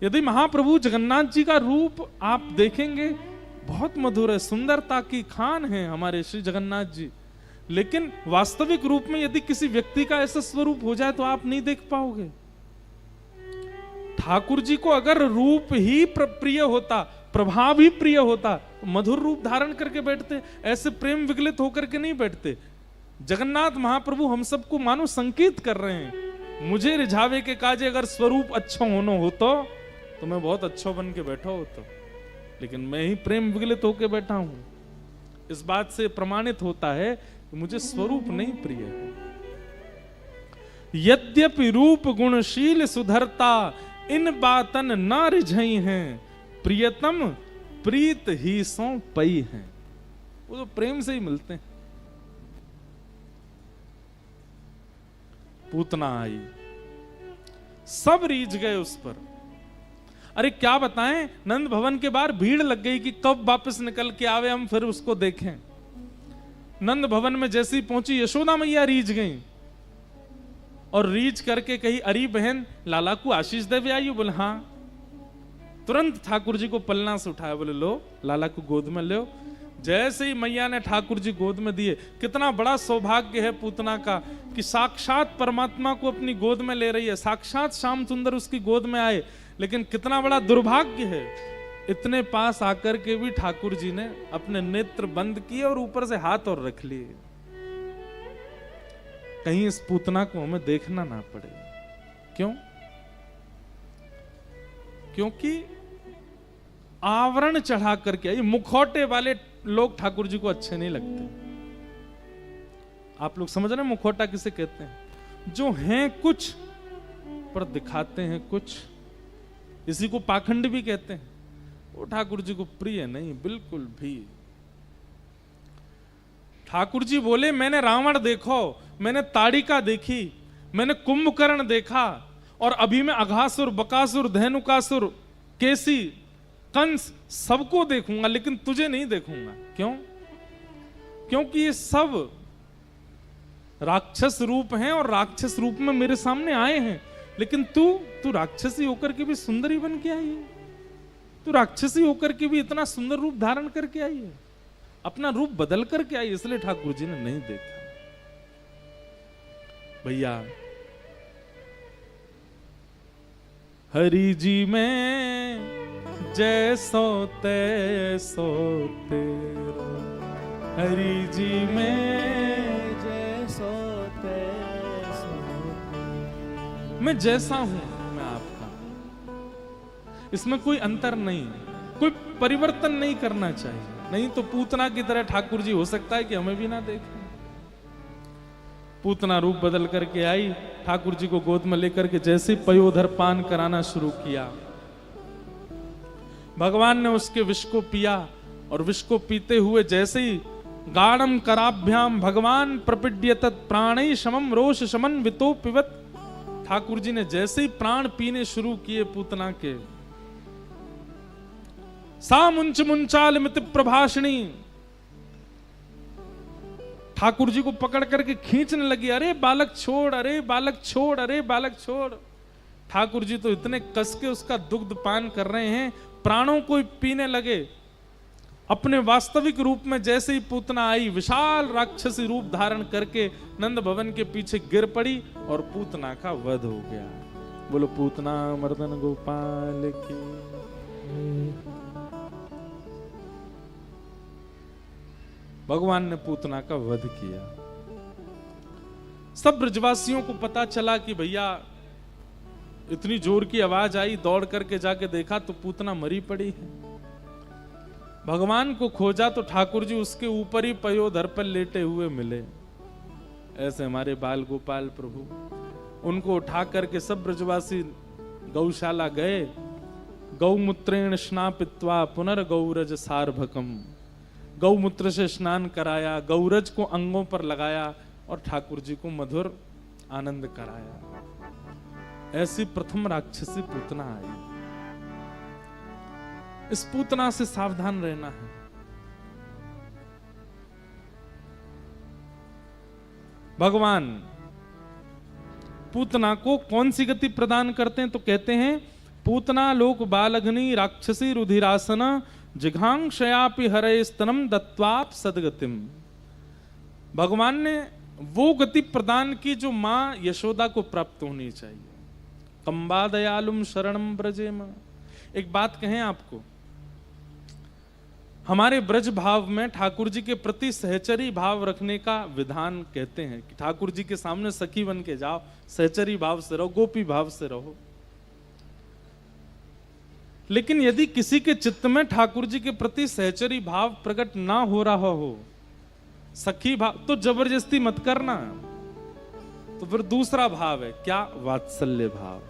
यदि महाप्रभु जगन्नाथ जी का रूप आप देखेंगे, बहुत मधुर है, सुंदरता की खान है हमारे श्री जगन्नाथ जी। लेकिन वास्तविक रूप में यदि किसी व्यक्ति का ऐसा स्वरूप हो जाए तो आप नहीं देख पाओगे। ठाकुर जी को अगर रूप ही प्रिय होता, प्रभाव ही प्रिय होता, मधुर रूप धारण करके बैठते, ऐसे प्रेम विगलित होकर के नहीं बैठते। जगन्नाथ महाप्रभु हम सबको मानो संकेत कर रहे हैं, मुझे रिझावे के काजे अगर स्वरूप अच्छा होना हो तो मैं बहुत अच्छा बन के बैठा होता, लेकिन मैं ही प्रेम विगलित होके बैठा हूं। इस बात से प्रमाणित होता है कि मुझे स्वरूप नहीं प्रिय है। यद्यपि रूप गुणशील सुधरता, इन बातन न रिझई हैं, प्रियतम प्रीत ही सो पई हैं। वो तो प्रेम से ही मिलते हैं। पूतना आई, सब रीझ गए उस पर। अरे क्या बताएं, नंद भवन के बाहर भीड़ लग गई कि कब वापस निकल के आवे, हम फिर उसको देखें। नंद भवन में जैसी पहुंची, यशोदा मैया रीझ गई और रीझ करके कही, अरी बहन लाला को आशीष देवे आई हो? बोले हाँ। तुरंत ठाकुर जी को पलना से उठाया, बोले लो लाला को गोद में लो। जैसे ही मैया ने ठाकुर जी गोद में दिए, कितना बड़ा सौभाग्य है पूतना का कि साक्षात परमात्मा को अपनी गोद में ले रही है, साक्षात श्याम सुंदर उसकी गोद में आए। लेकिन कितना बड़ा दुर्भाग्य है, इतने पास आकर के भी ठाकुर जी ने अपने नेत्र बंद किए और ऊपर से हाथ और रख लिए, कहीं इस पूतना को हमें देखना ना पड़े। क्यों? क्योंकि आवरण चढ़ा करके, ये मुखौटे वाले लोग ठाकुर जी को अच्छे नहीं लगते। आप लोग समझ रहे हैं मुखौटा किसे कहते हैं? जो हैं कुछ पर दिखाते हैं कुछ, इसी को पाखंड भी कहते हैं। वो ठाकुर जी को प्रिय नहीं बिल्कुल भी। ठाकुर जी बोले, मैंने रावण देखो, मैंने ताड़िका देखी, मैंने कुंभकर्ण देखा, और अभी मैं अघासुर, बकासुर, धेनुकासुर, केसी, कंस सबको देखूंगा, लेकिन तुझे नहीं देखूंगा। क्यों? क्योंकि ये सब राक्षस रूप हैं और राक्षस रूप में मेरे सामने आए हैं। लेकिन तू राक्षसी होकर के भी सुंदरी बन के आई है, तू राक्षसी होकर के भी इतना सुंदर रूप धारण करके आई है, अपना रूप बदल करके आई, इसलिए ठाकुर जी ने नहीं देखा। भैया हरि जी में जैसो तैसो तेरा, हरि जी में जैसो तैसो, मैं जैसा हूं मैं आपका, इसमें कोई अंतर नहीं, कोई परिवर्तन नहीं करना चाहिए। नहीं तो पूतना की तरह ठाकुर जी हो सकता है कि हमें भी ना देखें। पूतना रूप बदल करके आई, ठाकुर जी को गोद में लेकर के जैसे पयोधर पान कराना शुरू किया, भगवान ने उसके विष को पिया, और विष को पीते हुए जैसे ही गाढ़म कराभ्याम भगवान प्रपिड्यत प्राणै शमम रोष शमन वितो पिबत, ठाकुर जी ने जैसे ही प्राण पीने शुरू किए पूतना के, सा मुंच मुंचाल मित प्रभाषणी, ठाकुर जी को पकड़ करके खींचने लगी। अरे बालक छोड़, अरे बालक छोड़, अरे बालक छोड़। ठाकुर जी तो इतने कस के उसका दुग्ध पान कर रहे हैं, प्राणों को पीने लगे। अपने वास्तविक रूप में जैसे ही पूतना आई, विशाल राक्षसी रूप धारण करके नंद भवन के पीछे गिर पड़ी और पूतना का वध हो गया। बोलो पूतना मर्दन गोपाल की। भगवान ने पूतना का वध किया। सब ब्रजवासियों को पता चला कि भैया इतनी जोर की आवाज आई, दौड़ करके जाके देखा तो पूतना मरी पड़ी है। भगवान को खोजा तो ठाकुर जी उसके ऊपर ही पयोधर पर लेटे हुए मिले। ऐसे हमारे बाल गोपाल प्रभु, उनको उठा करके सब ब्रजवासी गौशाला गए। गौमूत्रेण स्नापित्वा पुनर्गौरज सार्भकम, गौमूत्र से स्नान कराया, गौरज को अंगों पर लगाया और ठाकुर जी को मधुर आनंद कराया। ऐसी प्रथम राक्षसी पूतना आई। इस पूतना से सावधान रहना है। भगवान पूतना को कौन सी गति प्रदान करते हैं? तो कहते हैं पूतना लोक बालग्नि राक्षसी रुधिरासना जिघांक्षयापि हरे स्तनम दत्वाप सदगतिम। भगवान ने वो गति प्रदान की जो मां यशोदा को प्राप्त होनी चाहिए। कंबा दयालुम शरणम ब्रजेम। एक बात कहें आपको, हमारे ब्रज भाव में ठाकुर जी के प्रति सहचरी भाव रखने का विधान कहते हैं कि ठाकुर जी के सामने सखी बन के जाओ, सहचरी भाव से रहो, गोपी भाव से रहो। लेकिन यदि किसी के चित्त में ठाकुर जी के प्रति सहचरी भाव प्रकट ना हो रहा हो, सखी भाव, तो जबरदस्ती मत करना। तो फिर दूसरा भाव है क्या? वात्सल्य भाव,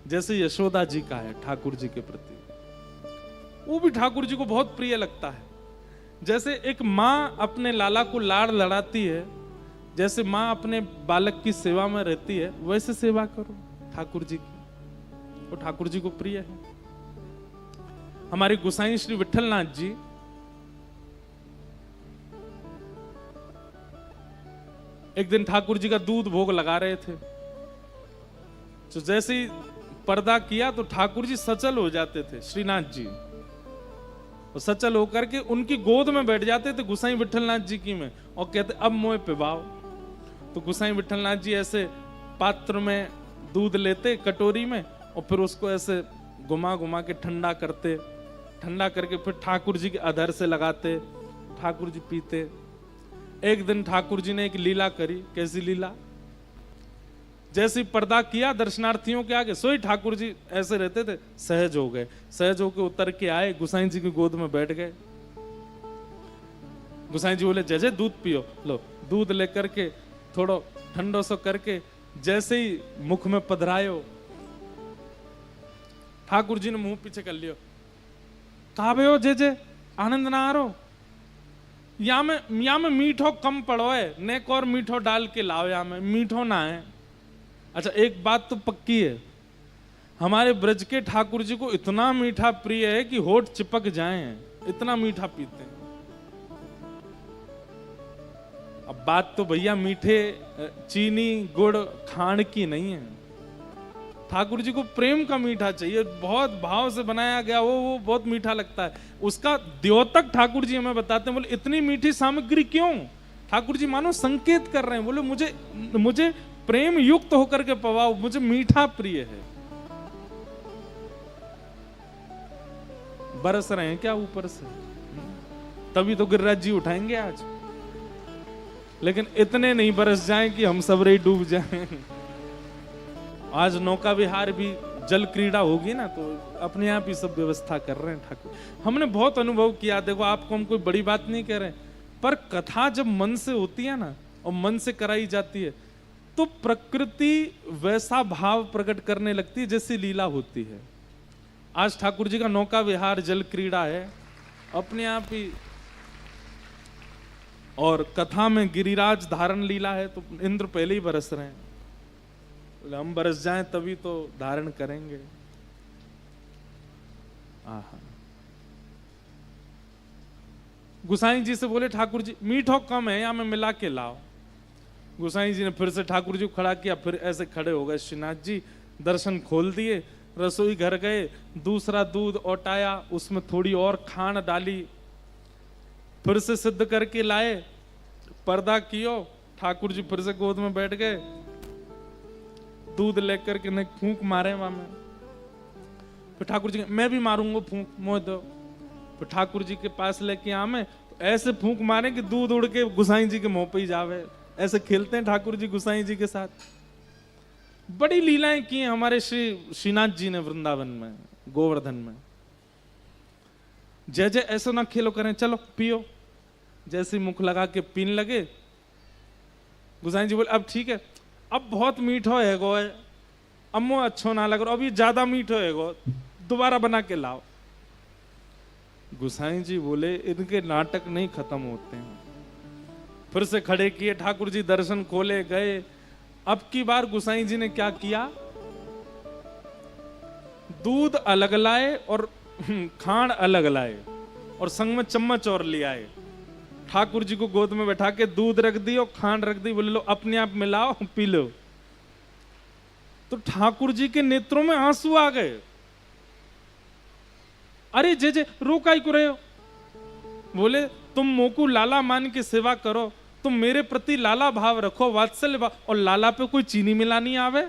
जैसे यशोदा जी का है ठाकुर जी के प्रति, वो भी ठाकुर जी को बहुत प्रिय लगता है। जैसे एक माँ अपने लाला को लाड़ लड़ाती है, जैसे माँ अपने बालक की सेवा में रहती है, वैसे सेवा करो ठाकुर जी की, वो ठाकुर जी को प्रिय है। हमारे गोसाई श्री विठलनाथ जी एक दिन ठाकुर जी का दूध भोग लगा रहे थे, तो जैसे ही पर्दा किया तो ठाकुर जी सचल हो जाते थे, श्रीनाथ जी, और सचल होकर के उनकी गोद में बैठ जाते थे गोसाई विठलनाथ जी की में, और कहते अब मोए पिबाओ। तो गोसाई विठलनाथ जी ऐसे पात्र में दूध लेते कटोरी में, और फिर उसको ऐसे घुमा घुमा के ठंडा करते, ठंडा करके फिर ठाकुर जी के अधर से लगाते, ठाकुर जी पीते। एक दिन ठाकुर जी ने एक लीला करी। कैसी लीला? जैसे पर्दा किया दर्शनार्थियों के आगे, सोई ठाकुर जी ऐसे रहते थे, सहज हो गए, सहज होके उतर के आए, गोसाई जी की गोद में बैठ गए। गोसाई जी बोले जय जय दूध पियो। लो दूध लेकर के थोड़ा ठंडो सो करके जैसे ही मुख में पधरायो, ठाकुर जी ने मुंह पीछे कर लियो। कहा हो जय जय, आनंद ना आ रो? या में मीठो कम पड़ो है, नेक और मीठो डाल के लाओ, या में मीठो ना है। अच्छा एक बात तो पक्की है, हमारे ब्रज के ठाकुर जी को इतना मीठा प्रिय है कि होठ चिपक जाएं, इतना मीठा पीते हैं। अब बात तो भैया मीठे चीनी गुड़ खांड की नहीं है, ठाकुर जी को प्रेम का मीठा चाहिए, बहुत भाव से बनाया गया वो बहुत मीठा लगता है। उसका द्योतक ठाकुर जी हमें बताते हैं, बोले इतनी मीठी सामग्री क्यों? ठाकुर जी मानो संकेत कर रहे हैं, बोले मुझे प्रेम युक्त होकर के पवाओ, मुझे मीठा प्रिय है। बरस रहे हैं क्या ऊपर से? तभी तो गिरिराज जी उठाएंगे आज, लेकिन इतने नहीं बरस जाएं कि हम सब रे डूब जाएं। आज नौका विहार भी जल क्रीड़ा होगी ना, तो अपने आप ही सब व्यवस्था कर रहे हैं ठाकुर। हमने बहुत अनुभव किया, देखो आपको हम कोई बड़ी बात नहीं कह रहे, पर कथा जब मन से होती है ना और मन से कराई जाती है, तो प्रकृति वैसा भाव प्रकट करने लगती है जैसी लीला होती है। आज ठाकुर जी का नौका विहार जल क्रीड़ा है अपने आप ही, और कथा में गिरिराज धारण लीला है, तो इंद्र पहले ही बरस रहे हैं। हम बरस जाएं तभी तो धारण करेंगे। आहा। गोसाई जी से बोले ठाकुर जी मीठो कम है, या में मिला के लाओ। गोसाई जी ने फिर से ठाकुर जी को खड़ा किया, फिर ऐसे खड़े हो गए श्रीनाथ जी, दर्शन खोल दिए, रसोई घर गए, दूसरा दूध औटाया, उसमें थोड़ी और खांड डाली, फिर से सिद्ध करके लाए, पर्दा कियो, ठाकुर जी फिर से गोद में बैठ गए, दूध लेकर के नहीं फूंक मारे वहां में। फिर ठाकुर जी मैं भी मारूंगा फूंक, मोह दो। फिर ठाकुर जी के पास लेके आमे, तो ऐसे फूंक मारे कि दूध उड़ के गोसाई जी के मुंह पे ही जावे। ऐसे खेलते हैं ठाकुर जी गोसाई जी के साथ। बड़ी लीलाएं की हैं हमारे श्रीनाथ जी ने वृंदावन में, गोवर्धन में। जय जय ऐसा ना खेलो करें, चलो पियो। जैसे मुख लगा के पीने लगे, गोसाई जी बोले अब ठीक है, अब बहुत मीठो है गो, अम्मो अच्छो ना लग रहा, अभी ज्यादा मीठो है गो, दोबारा बना के लाओ। गोसाई जी बोले इनके नाटक नहीं खत्म होते हैं। फिर से खड़े किए, ठाकुर जी दर्शन खोले गए। अब की बार गोसाई जी ने क्या किया, दूध अलग लाए और खांड अलग लाए, और संग में चम्मच और ले आए। ठाकुर जी को गोद में बैठा के दूध रख दी और खांड रख दी, बोले लो अपने आप मिलाओ पी लो। तो ठाकुर जी के नेत्रों में आंसू आ गए। अरे जे जे रो काई को रहे हो? बोले तुम मोकू लाला मान के सेवा करो, तुम मेरे प्रति लाला भाव रखो, वात्सल्य भाव। और लाला पे कोई चीनी मिलानी आवे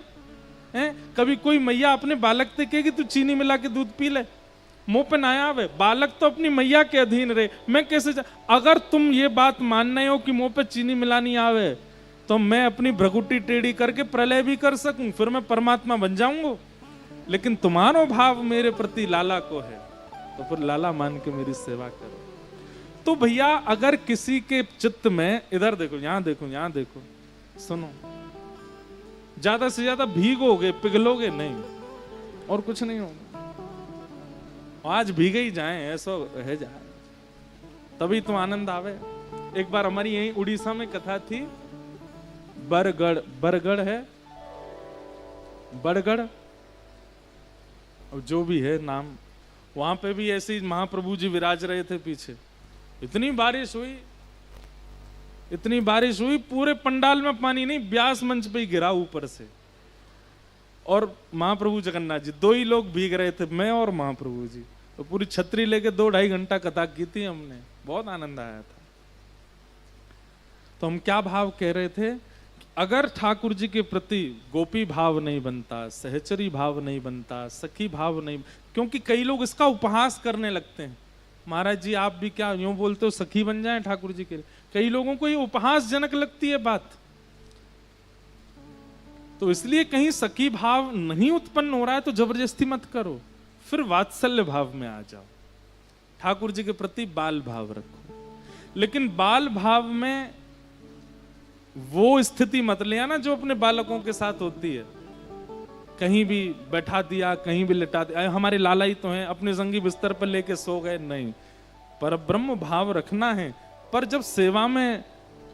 हैं? कभी कोई मैया अपने बालक से कहेगी तू चीनी मिला के दूध पी ले? मुंह पे ना आवे। बालक तो अपनी मैया के अधीन रहे। मैं कैसे अगर तुम ये बात मानने हो कि मुंह पे चीनी मिलानी आवे, तो मैं अपनी भ्रगुटी टेढ़ी करके प्रलय भी कर सकूं, फिर मैं परमात्मा बन जाऊंगा। लेकिन तुम्हारो भाव मेरे प्रति लाला को है, तो फिर लाला मान के मेरी सेवा करो। तो भैया अगर किसी के चित्त में, इधर देखो, यहां देखो, यहां देखो, सुनो, ज्यादा से ज्यादा भीगोगे, पिघलोगे नहीं, और कुछ नहीं होगा। आज भीगे ही जाए, ऐसा रह जाए, तभी तो आनंद आवे। एक बार हमारी यही उड़ीसा में कथा थी, बरगढ़ है, बरगढ़, और जो भी है नाम, वहां पे भी ऐसे ही महाप्रभु जी विराज रहे थे पीछे। इतनी बारिश हुई, पूरे पंडाल में पानी नहीं, व्यास मंच पे ही गिरा ऊपर से। और महाप्रभु जगन्नाथ जी, दो ही लोग भीग रहे थे, मैं और महाप्रभु जी। तो पूरी छतरी लेके 2-2.5 घंटा कथा की थी हमने, बहुत आनंद आया था। तो हम क्या भाव कह रहे थे? अगर ठाकुर जी के प्रति गोपी भाव नहीं बनता, सहचरी भाव नहीं बनता, सखी भाव नहीं, क्योंकि कई लोग इसका उपहास करने लगते हैं। महाराज जी आप भी क्या यूं बोलते हो, सखी बन जाएं ठाकुर जी के लिए? कई लोगों को ये उपहासजनक लगती है बात। तो इसलिए कहीं सखी भाव नहीं उत्पन्न हो रहा है तो जबरदस्ती मत करो, फिर वात्सल्य भाव में आ जाओ। ठाकुर जी के प्रति बाल भाव रखो, लेकिन बाल भाव में वो स्थिति मत ले आना जो अपने बालकों के साथ होती है। कहीं भी बैठा दिया, कहीं भी लिटा दिया, हमारे लाला ही तो हैं, अपने संगी बिस्तर पर लेके सो गए, नहीं। पर ब्रह्म भाव रखना है। पर जब सेवा में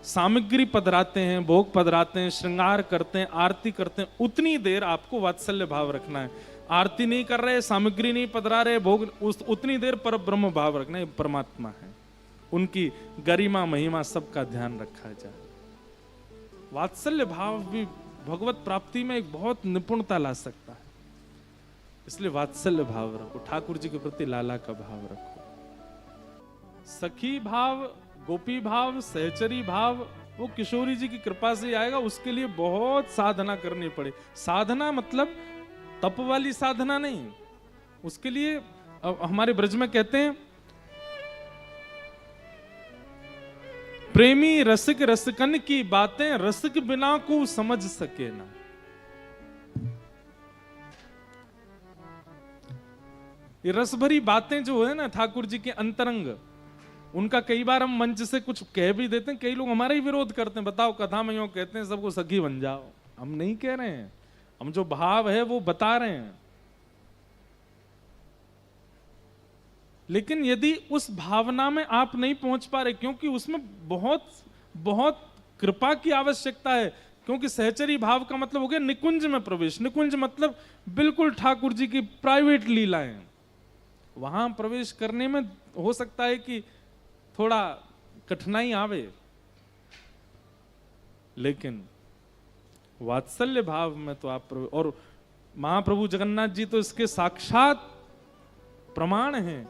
सामग्री पधराते हैं, भोग पधराते हैं, श्रृंगार करते हैं, आरती करते हैं, उतनी देर आपको वात्सल्य भाव रखना है। आरती नहीं कर रहे, सामग्री नहीं पधरा रहे, भोग, उतनी देर पर ब्रह्म भाव रखना है। परमात्मा है, उनकी गरिमा महिमा सबका ध्यान रखा जाए। वात्सल्य भाव भी भगवत प्राप्ति में एक बहुत निपुणता ला सकता है। इसलिए वात्सल्य भाव रखो, ठाकुर जी के प्रति लाला का भाव रखो। सखी भाव, गोपी भाव, सहचरी भाव वो किशोरी जी की कृपा से आएगा। उसके लिए बहुत साधना करनी पड़े। साधना मतलब तप वाली साधना नहीं, उसके लिए हमारे ब्रज में कहते हैं, प्रेमी रसिक रसिकन की बातें रसिक बिना को समझ सके ना। ये रस भरी बातें जो है ना ठाकुर जी के अंतरंग, उनका कई बार हम मंच से कुछ कह भी देते हैं। कई लोग हमारा ही विरोध करते हैं, बताओ कथा में यूं कहते हैं सबको सखी बन जाओ। हम नहीं कह रहे हैं, हम जो भाव है वो बता रहे हैं। लेकिन यदि उस भावना में आप नहीं पहुंच पा रहे, क्योंकि उसमें बहुत बहुत कृपा की आवश्यकता है। क्योंकि सहचरी भाव का मतलब हो गया निकुंज में प्रवेश। निकुंज मतलब बिल्कुल ठाकुर जी की प्राइवेट लीलाएं। वहां प्रवेश करने में हो सकता है कि थोड़ा कठिनाई आवे, लेकिन वात्सल्य भाव में तो आप और महाप्रभु जगन्नाथ जी तो इसके साक्षात प्रमाण हैं।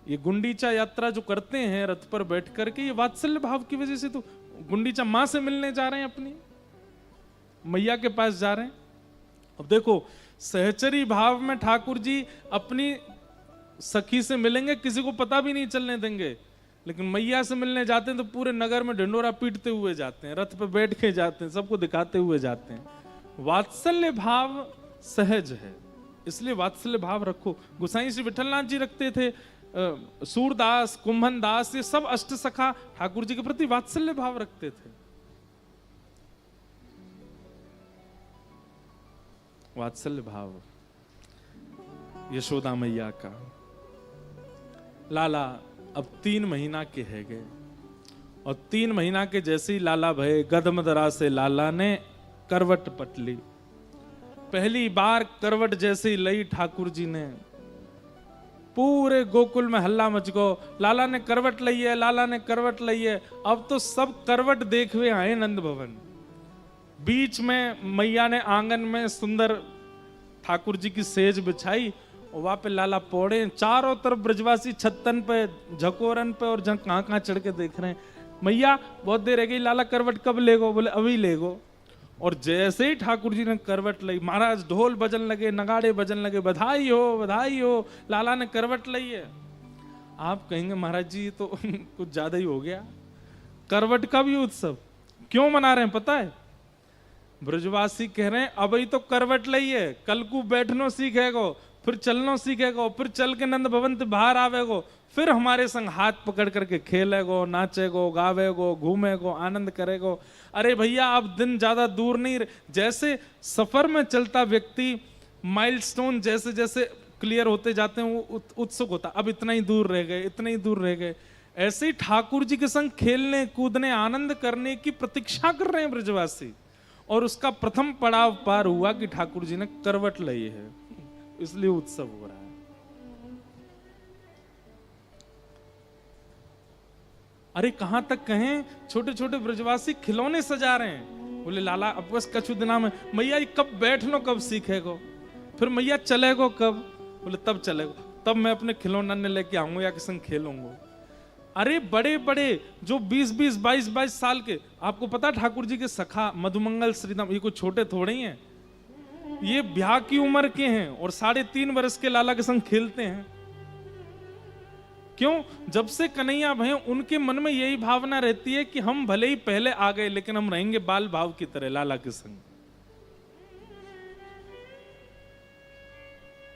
ये गुंडीचा यात्रा जो करते हैं रथ पर बैठ करके, ये वात्सल्य भाव की वजह से तो गुंडीचा मां से मिलने जा रहे हैं, अपनी मैया के पास जा रहे हैं। अब देखो सहचरी भाव में ठाकुर जी अपनी सखी से मिलेंगे, किसी को पता भी नहीं चलने देंगे। लेकिन मैया से मिलने जाते हैं तो पूरे नगर में ढिंडोरा पीटते हुए जाते हैं, रथ पे बैठ के जाते हैं, सबको दिखाते हुए जाते हैं। वात्सल्य भाव सहज है, इसलिए वात्सल्य भाव रखो। गोसाई श्री विठलनाथ जी रखते थे, सूरदास, कुंभन दास, ये सब अष्ट सखा ठाकुर जी के प्रति वात्सल्य भाव रखते थे। वात्सल्य भाव यशोदा मैया का। लाला अब 3 महीना के है गए, और 3 महीना के जैसे ही लाला भये, गदमदरा से लाला ने करवट पटली। पहली बार करवट जैसे ही लई ठाकुर जी ने, पूरे गोकुल में हल्ला मच गो, लाला ने करवट लई है, लाला ने करवट लई है। अब तो सब करवट देख हुए आए नंद भवन। बीच में मैया ने आंगन में सुंदर ठाकुर जी की सेज बिछाई और वहां पे लाला पौड़े, चारों तरफ ब्रजवासी छत्तन पे, झकोरन पे और जहां कहां चढ़ के देख रहे हैं। मैया बहुत देर रह गई, लाला करवट कब लेगो? बोले अभी लेगो। और जैसे ही ठाकुर जी ने करवट ली, महाराज ढोल बजन लगे, नगाड़े बजन लगे, बधाई हो, लाला ने करवट ली है। आप कहेंगे महाराज जी तो कुछ ज्यादा ही हो गया, करवट का भी उत्सव क्यों मना रहे हैं पता है? ब्रजवासी कह रहे हैं अभी तो करवट ली है, कल को बैठनो सीखेगो, फिर चलनो सीखेगो, फिर चल के नंद भवन से बाहर आवेगो, फिर हमारे संग हाथ पकड़ करके खेलेगो, नाचेगो, गावेगो, घूमेगो, आनंद करेगो। अरे भैया अब दिन ज्यादा दूर नहीं, जैसे सफर में चलता व्यक्ति माइलस्टोन जैसे जैसे क्लियर होते जाते हैं वो उत्सुक होता, अब इतना ही दूर रह गए, इतने ही दूर रह गए। ऐसे ही ठाकुर जी के संग खेलने कूदने आनंद करने की प्रतीक्षा कर रहे हैं ब्रजवासी। और उसका प्रथम पड़ाव पार हुआ कि ठाकुर जी ने करवट ली है, इसलिए उत्सव हो रहा है। अरे कहां तक कहें, छोटे छोटे ब्रजवासी खिलौने सजा रहे हैं। बोले लाला अब बस कछु दिना में, मैया कब बैठनो कब सीखेगो, फिर मैया चलेगो कब? बोले तब चलेगो, तब मैं अपने खिलौना ने लेके आऊंगा या के संग खेलूंगा। अरे बड़े बड़े जो 20-20, 22-22 साल के, आपको पता ठाकुर जी के सखा मधुमंगल श्रीधाम, ये कोई छोटे थोड़े ही हैं, ये ब्याह की उम्र के हैं और 3.5 वर्ष के लाला के संग खेलते हैं। क्यों? जब से कन्हैया भय उनके मन में यही भावना रहती है कि हम भले ही पहले आ गए लेकिन हम रहेंगे बाल भाव की तरह लाला के संग।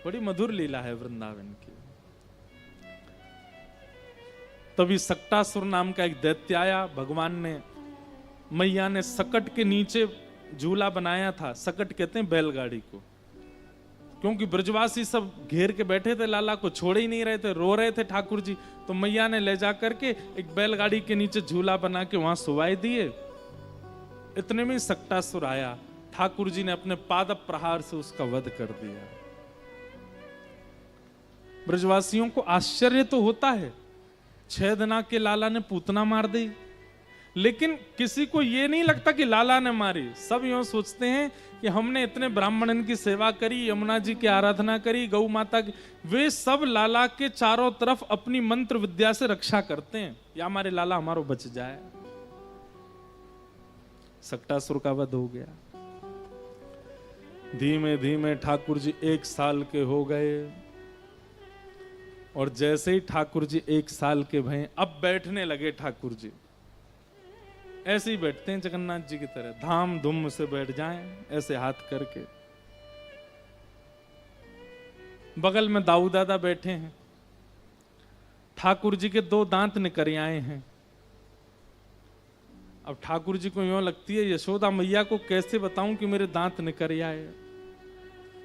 बड़ी मधुर लीला है वृंदावन की। तभी सक्टासुर नाम का एक दैत्य आया, भगवान ने मैया ने सकट के नीचे झूला बनाया था। सकट कहते हैं बैलगाड़ी को, क्योंकि ब्रजवासी सब घेर के बैठे थे, लाला को छोड़ ही नहीं रहे थे, रो रहे थे ठाकुर जी। तो मैया ने ले जा करके एक बैलगाड़ी के नीचे झूला बना के वहां सुवाई दिए। इतने में सक्टासुर आया, ठाकुर जी ने अपने पाद प्रहार से उसका वध कर दिया। ब्रजवासियों को आश्चर्य तो होता है, 6 दिना के लाला ने पूतना मार दी, लेकिन किसी को यह नहीं लगता कि लाला ने मारी। सब यूं सोचते हैं कि हमने इतने ब्राह्मणन की सेवा करी, यमुना जी की आराधना करी, गौ माता की, वे सब लाला के चारों तरफ अपनी मंत्र विद्या से रक्षा करते हैं, या हमारे लाला हमारो बच जाए। सक्टासुर का वध हो गया। धीमे धीमे ठाकुर जी 1 साल के हो गए, और जैसे ही ठाकुर जी 1 साल के भये, अब बैठने लगे ठाकुर जी। ऐसे ही बैठते हैं जगन्नाथ जी की तरह, धाम धूम से बैठ जाएं, ऐसे हाथ करके। बगल में दाऊ दादा बैठे हैं, ठाकुर जी के 2 दांत निकल आए हैं। अब ठाकुर जी को यूं लगती है, यशोदा मैया को कैसे बताऊं कि मेरे दांत निकल आए।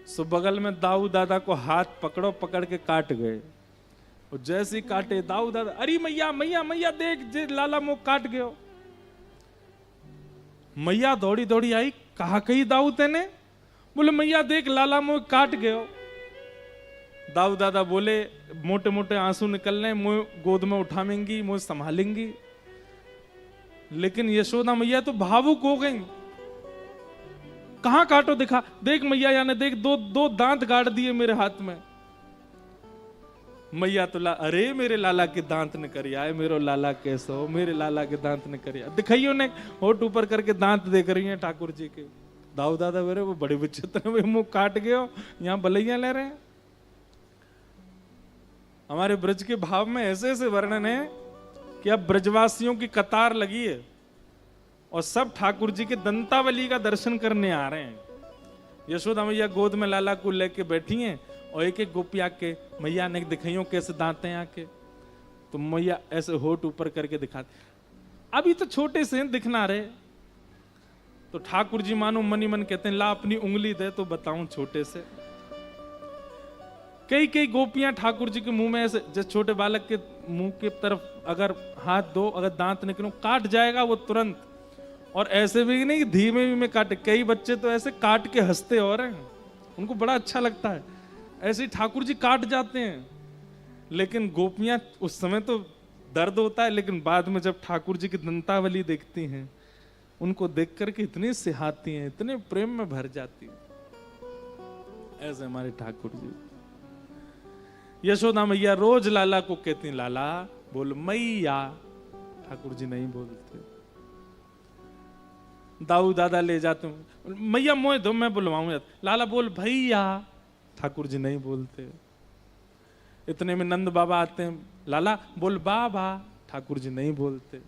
सो बगल में दाऊ दादा को हाथ पकड़ो, पकड़ के काट गए। और जैसे ही काटे, दाऊ दादा अरे मैया मैया मैया देख जे लाला मुंह काट गयो। मैया दौड़ी दौड़ी आई, कहा कही दाऊ तेने? बोले मैया देख लाला मुंह काट गयो। दाऊ दादा बोले, मोटे मोटे आंसू निकल रहे, मुंह गोद में उठावेंगी, मुंह संभालेंगी। लेकिन यशोदा मैया तो भावुक हो गई, कहां काटो दिखा, देख मैया याने देख, दो दांत गाड़ दिए मेरे हाथ में। मैया तो अरे मेरे लाला के दांत ने करिया है, मेरो लाला कैसो, मेरे लाला के दांत ने करिया। दिखाइयो ने होठ ऊपर करके दांत देख रही हैं ठाकुर जी के। दाऊ दादा बोले वो बड़े विचित्र, वे मुंह काट गए हो, यहां बलैया ले रहे हैं। हमारे ब्रज के भाव में ऐसे ऐसे वर्णन है कि अब ब्रजवासियों की कतार लगी है और सब ठाकुर जी के दंतावली का दर्शन करने आ रहे हैं। यशोदा मैया गोद में लाला को लेके बैठी हैं और एक एक गोपी आके मैया ने दिखाइयों कैसे दांते आके, तो मैया ऐसे होठ ऊपर करके दिखाते। अभी तो छोटे से दिखना रहे, तो ठाकुर जी मानो मनी मन कहते हैं ला अपनी उंगली दे तो बताऊं छोटे से। कई कई गोपियां ठाकुर जी के मुंह में ऐसे, जैसे छोटे बालक के मुंह के तरफ अगर हाथ दो, अगर दांत निकलो काट जाएगा वो तुरंत। और ऐसे भी नहीं धीमे भी में काटे, कई बच्चे तो ऐसे काट के हंसते हो रहे हैं, उनको बड़ा अच्छा लगता है। ऐसे ही ठाकुर जी काट जाते हैं, लेकिन गोपियां उस समय तो दर्द होता है, लेकिन बाद में जब ठाकुर जी की दंतावली देखती हैं उनको देख करके इतनी सिहाती हैं, इतने प्रेम में भर जाती हैं। ऐसे हमारे ठाकुर जी। यशोदा मैया रोज लाला को कहती, लाला बोल मैया। ठाकुर जी नहीं बोलते। दाऊ दादा ले जाते हूं, मैया मोह दो, मैं बुलवाऊं। लाला बोल भैया। ठाकुर जी नहीं बोलते। इतने में नंद बाबा आते हैं, लाला बोल बाबा। ठाकुर जी नहीं बोलते।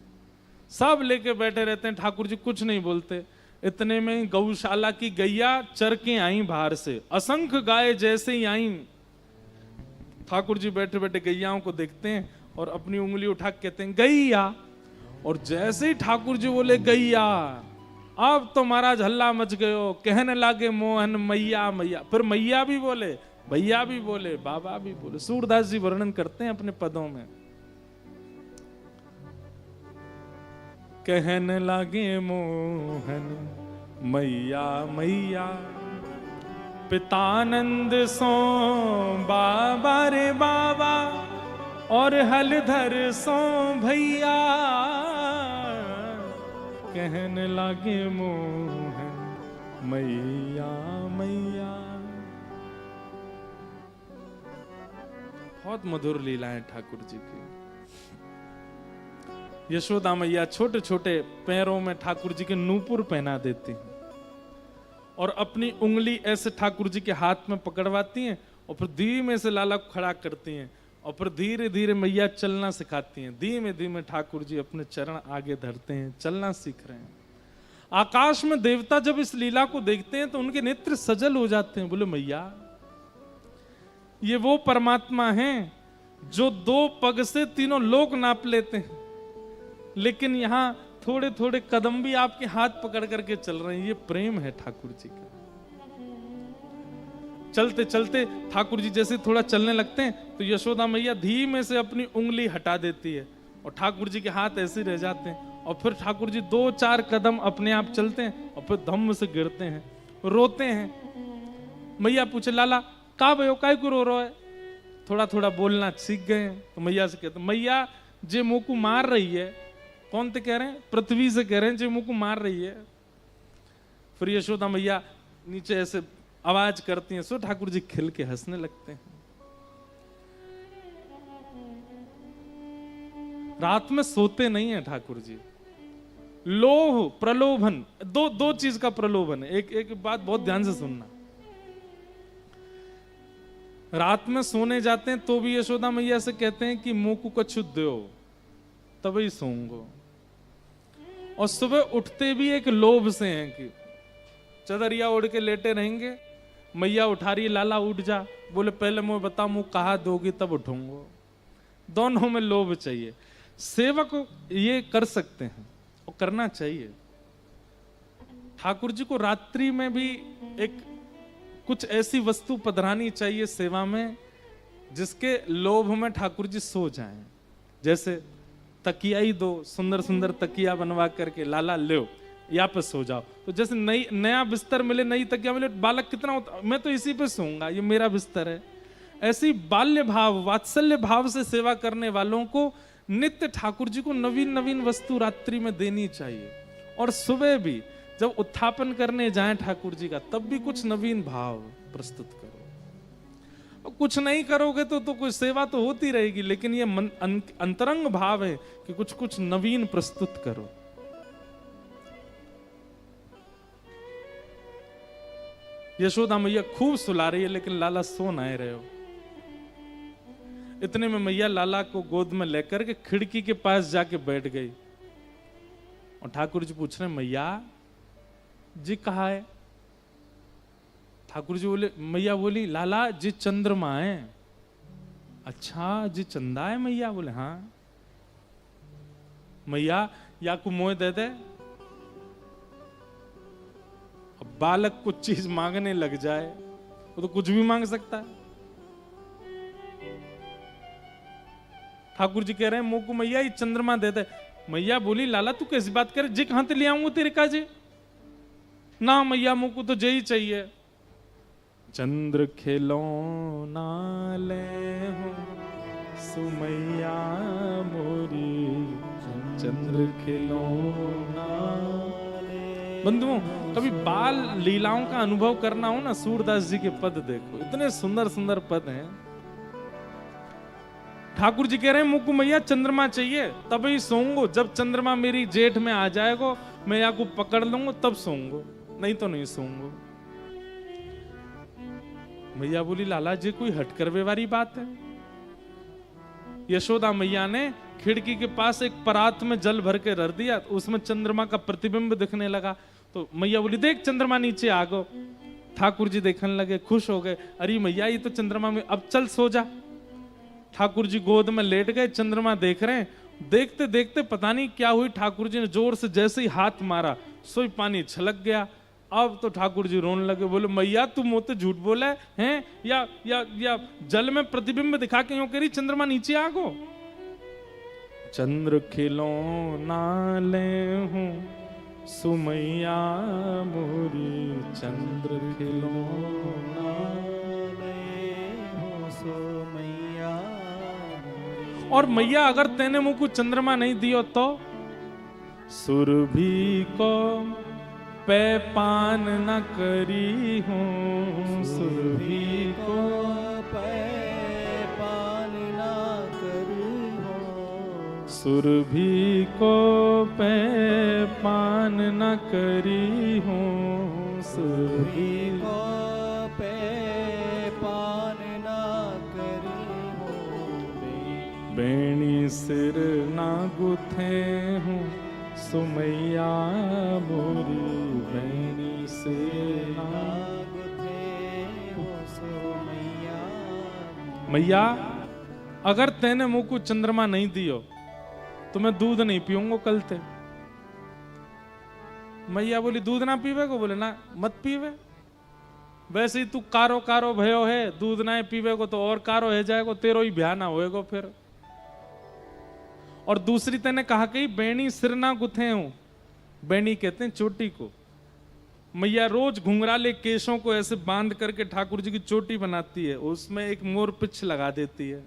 सब लेके बैठे रहते हैं, ठाकुर जी कुछ नहीं बोलते। इतने में गौशाला की गैया चर के आई बाहर से, असंख्य गाय जैसे ही आई। ठाकुर जी बैठे बैठे गैयाओं को देखते हैं और अपनी उंगली उठा के कहते हैं गैया। और जैसे ही ठाकुर जी बोले गैया, अब तो महाराज हल्ला मच गयो, कहने लागे मोहन मैया मैया। फिर मैया भी बोले, भैया भी बोले, बाबा भी बोले। सूरदास जी वर्णन करते हैं अपने पदों में, कहने लागे मोहन मैया मैया, पितानंद सो बाबा रे बाबा, और हलधर सो भैया, कहने लागे मोहन मैया मैया। बहुत मधुर लीलाएं ठाकुर जी की। यशोदा मैया छोटे छोटे पैरों में ठाकुर जी के नूपुर पहना देती हैं और अपनी उंगली ऐसे ठाकुर जी के हाथ में पकड़वाती हैं और फिर धीमे से लाला को खड़ा करती हैं और फिर धीरे धीरे मैया चलना सिखाती हैं। धीमे धीमे ठाकुर जी अपने चरण आगे धरते हैं, चलना सीख रहे हैं। आकाश में देवता जब इस लीला को देखते हैं तो उनके नेत्र सजल हो जाते हैं। बोले मैया, ये वो परमात्मा हैं जो 2 पग से तीनों लोक नाप लेते हैं, लेकिन यहां थोड़े थोड़े कदम भी आपके हाथ पकड़ करके चल रहे हैं। ये प्रेम है ठाकुर जी का। चलते चलते ठाकुर जी जैसे थोड़ा चलने लगते हैं तो यशोदा मैया धीमे से अपनी उंगली हटा देती है और ठाकुर जी के हाथ ऐसे रह जाते हैं और फिर ठाकुर जी 2-4 कदम अपने आप चलते हैं और फिर धम्म से गिरते हैं, रोते हैं। मैया पूछे, लाला का भयो, काय को रो रहा है? थोड़ा थोड़ा बोलना सीख गए हैं। तो मैया से कहते, मैया जे मुंह को मार रही है। कौन ते कह रहे हैं? पृथ्वी से कह रहे हैं, जे मुंह को मार रही है। फिर यशोदा मैया नीचे ऐसे आवाज करती हैं, सो ठाकुर जी खिल के हंसने लगते हैं। रात में सोते नहीं है ठाकुर जी। लोभ प्रलोभन, दो चीज का प्रलोभन है। एक बात बहुत ध्यान से सुनना। रात में सोने जाते हैं तो भी यशोदा मैया से कहते हैं कि मुंह को कछु दो तभी सोऊंगो। और सुबह उठते भी एक लोभ से हैं कि चदरिया ओढ़ के लेटे रहेंगे। मैया उठा रही, लाला उठ जा। बोले पहले मुझे बता, मुंह कहा दोगी तब उठूंगो। दोनों में लोभ चाहिए। सेवक ये कर सकते हैं और करना चाहिए। ठाकुर जी को रात्रि में भी एक कुछ ऐसी वस्तु पधरानी चाहिए सेवा में जिसके लोभ में ठाकुर जी सो जाएं। जैसे तकिया ही दो, सुंदर सुंदर तकिया बनवा करके, लाला लो यहाँ पे सो जाओ। तो जैसे नया बिस्तर मिले, नई तकिया मिले, बालक कितना होता, मैं तो इसी पे सोऊंगा, ये मेरा बिस्तर है। ऐसी बाल्य भाव, वात्सल्य भाव से सेवा करने वालों को नित्य ठाकुर जी को नवीन नवीन वस्तु रात्रि में देनी चाहिए। और सुबह भी जब उत्थापन करने जाएं ठाकुर जी का, तब भी कुछ नवीन भाव प्रस्तुत करो। और कुछ नहीं करोगे तो कोई सेवा तो होती रहेगी, लेकिन ये अंतरंग भाव है कि कुछ कुछ नवीन प्रस्तुत करो। यशोदा मैया खूब सुला रही है, लेकिन लाला सो नहीं रहे हो। इतने में मैया लाला को गोद में लेकर के खिड़की के पास जाके बैठ गई और ठाकुर जी पूछ रहे, मैया जी कहा है? ठाकुर जी बोले, मैया बोली, लाला जी चंद्रमा है। अच्छा जी चंदा है? मैया बोले हाँ। मैया या को मोह दे दे। अब बालक कुछ चीज मांगने लग जाए वो तो कुछ भी मांग सकता है। ठाकुर जी कह रहे हैं मुंह को, मैया ये चंद्रमा दे दे। मैया बोली, लाला तू कैसी बात करे, जी कहां से ले आऊंगा तेरे का जी? ना मैया मुंह को तो जे ही चाहिए। चंद्र खिलौना ले हो सुमैया मोरी, चंद्र खिलौना बंधुओं, कभी बाल लीलाओं का अनुभव करना हो ना, सूरदास जी के पद देखो, इतने सुंदर सुंदर पद हैं। ठाकुर जी कह रहे हैं मुकु मैया चंद्रमा चाहिए तभी सोऊंगो, जब चंद्रमा मेरी जेठ में आ जाएगा मैया को पकड़ लूंगा तब सोऊंगो, नहीं तो नहीं सोऊंगो। मैया बोली लाला जी कोई हटकरवे वाली बात है। यशोदा मैया ने खिड़की के पास एक परात में जल भर के रख दिया, उसमें चंद्रमा का प्रतिबिंब दिखने लगा। तो मैया बोली देख चंद्रमा नीचे आ गो। ठाकुर जी देखने लगे, खुश हो गए, अरे मैया ये तो चंद्रमा में, अब चल सो जा। ठाकुर जी गोद में लेट गए, चंद्रमा देख रहे हैं। देखते देखते पता नहीं क्या हुई, ठाकुर जी ने जोर से जैसे ही हाथ मारा सोई पानी छलक गया। अब तो ठाकुर जी रोने लगे, बोले मैया तू मोते झूठ बोला है या जल में प्रतिबिंब दिखा के यूं कह रही चंद्रमा नीचे आ गो। चंद्र खिलौना ले हूं सुमैया मोरी, चंद्र खिलौना ले हूं सुमैया। और मैया अगर तेने मुझको चंद्रमा नहीं दियो तो सुरभि को पे पान न करी हूँ, सुरभि को पे पान न करी हूँ, सुरभि को पे पान न करी हूँ, सुरभि को पे पान न करी हूँ, बेणी सिर ना गुथे हूँ सुमैया मोरी, बेनी से ना गुथे हूँ सुमैया। मैया अगर तेने मुंह को चंद्रमा नहीं दियो तो मैं दूध नहीं पीऊंगा कल ते। मैया बोली दूध ना पीवे को? बोले ना मत पीवे, वैसे ही तू कारो कारो भयो है, दूध ना पीवे को तो और कारो है जाएगा, तेरो ही ब्याह ना होएगा फिर। और दूसरी तेने कहा कि बेणी सिर ना गुथे हूं, बेणी कहते हैं चोटी को। मैया रोज घुंघराले केशों को ऐसे बांध करके ठाकुर जी की चोटी बनाती है, उसमें एक मोर पिछ लगा देती है।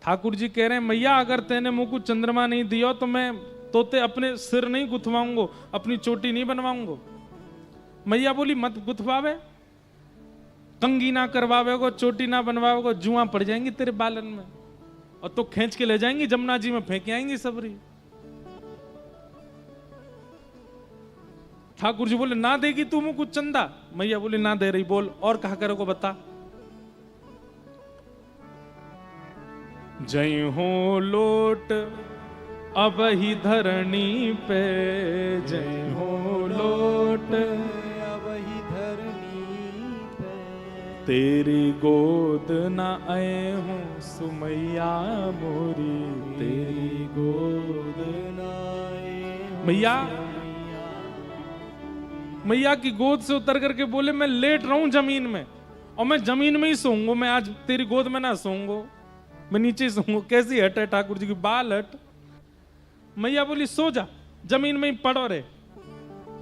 ठाकुर जी कह रहे हैं मैया अगर तेने मुंह को चंद्रमा नहीं दिया तो मैं तोते अपने सिर नहीं गुथवाऊंगा, अपनी चोटी नहीं बनवाऊंगा। मैया बोली मत गुथवावे, कंगी ना करवावे को, चोटी ना बनवावे को, जुआ पड़ जाएंगी तेरे बालन में और तो खींच के ले जाएंगी जमुना जी में फेंक आएंगी सबरी। ठाकुर जी बोले ना देगी तू मुझको चंदा? मैया बोली ना दे रही। बोल और कहा करे को बता। जय हो लोट अब ही धरणी पे, जय हो लोट अब ही धरणी पे, तेरी गोद न आए हूँ सुमैया मोरी, तेरी गोद न आए। मैया की गोद से उतर करके बोले मैं लेट रहा हूं जमीन में और मैं जमीन में ही सोऊंगा, मैं आज तेरी गोद में ना सोऊंगा, मैं नीचे ही सोऊंगा। कैसी हट है ठाकुर जी की, बाल हट। मैया बोली सो जा, जमीन में ही पड़ो रे,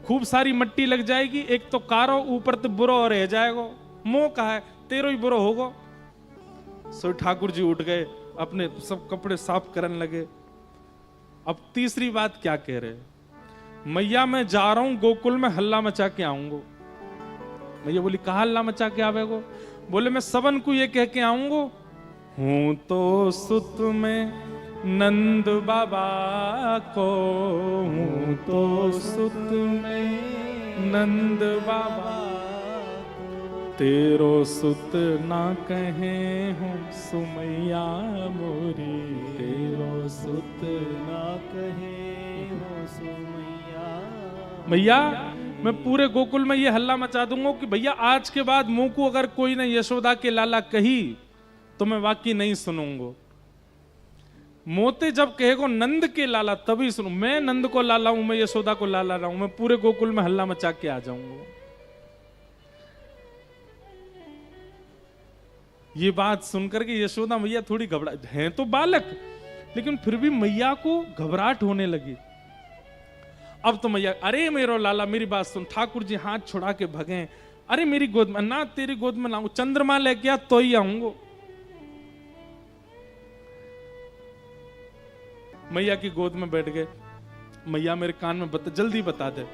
खूब सारी मट्टी लग जाएगी, एक तो कारो ऊपर तो बुरो रह जाएगा, मोह कहा है तेरो ही बुरो होगा। सो ठाकुर जी उठ गए, अपने सब कपड़े साफ करने लगे। अब तीसरी बात क्या कह रहे, मैया मैं जा रहा हूं गोकुल में हल्ला मचा के आऊंगा। मैया बोली कहा हल्ला मचा के आवेगो? बोले मैं सबन को ये कह के आऊंगा, हूं तो सुत में नंद बाबा को, हूं तो सुत में नंद बाबा, तेरो सुत ना कहे हूं सुमैया मोरी, तेरो सुत ना कहे हूं सुमैया। भैया मैं पूरे गोकुल में ये हल्ला मचा दूंगा कि भैया आज के बाद मुंह को अगर कोई ने यशोदा के लाला कही तो मैं वाकई नहीं सुनूंगा। मोते जब कहेगो नंद के लाला तभी सुनू, मैं नंद को लाला हूं, मैं यशोदा को लाला रहा हूं, मैं पूरे गोकुल में हल्ला मचा के आ जाऊंगा। ये बात सुनकर के यशोदा मैया थोड़ी घबरा, हैं तो बालक लेकिन फिर भी मैया को घबराहट होने लगी। अब तो मैया अरे मेरो लाला मेरी बात सुन। ठाकुर जी हाथ छुड़ा के भगे, अरे मेरी गोद में ना, तेरी गोद में लाऊं, चंद्रमा लेके आ तो ही आऊंगा। मैया की गोद में बैठ गए। मैया मेरे कान में बता, जल्दी बता दे।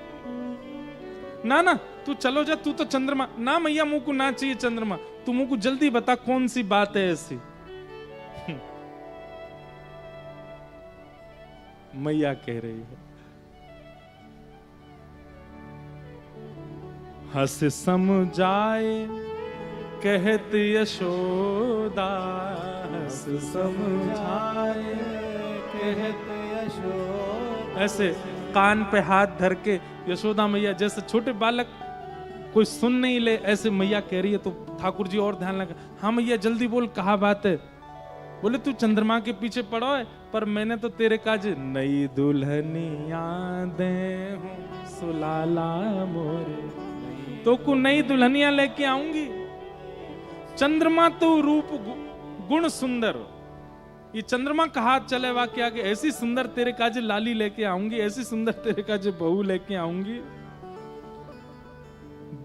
ना ना तू चलो जा, तू तो चंद्रमा। ना मैया मुंह को ना चाहिए चंद्रमा, तू मुंह को जल्दी बता कौन सी बात है ऐसी। मैया कह रही है, हंस समझाए कहत यशोदा, हंस समझाए कहत यशोदा। ऐसे कान पे हाथ धर के यशोदा मैया, जैसे छोटे बालक कोई सुन नहीं ले, ऐसे मैया कह रही है। तो ठाकुर जी और ध्यान लगा, हाँ मैया जल्दी बोल, कहा बात है। बोले तू चंद्रमा के पीछे पड़ो है, पर मैंने तो तेरे काज नई दुल्हनिया दे हूं सुलाला मोरे, तो को नई दुल्हनिया लेके आऊंगी। चंद्रमा तो रूप गुण सुंदर, ये चंद्रमा का हाथ चले वाक्य आगे, ऐसी सुंदर तेरे काजे लाली लेके आऊंगी, ऐसी सुंदर तेरे काजे बहू लेके आऊंगी।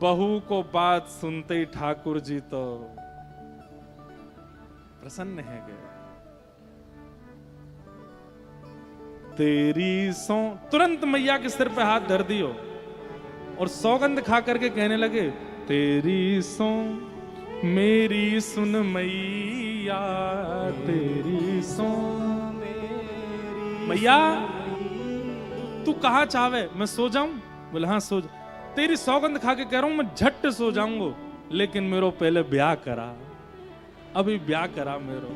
बहू को बात सुनते ही ठाकुर जी तो प्रसन्न है गए। तेरी सौ, तुरंत मैया के सिर पे हाथ धर दियो और सौगंध खा करके कहने लगे, तेरी सौ मेरी सुन मैया, तेरी सो मैया, तू कहा चाहे मैं सो जाऊं? बोले हाँ सो जा। तेरी सौगंध खा के कह रहा हूं, मैं झट सो जाऊंगा, लेकिन मेरो पहले ब्याह करा, अभी ब्याह करा मेरो।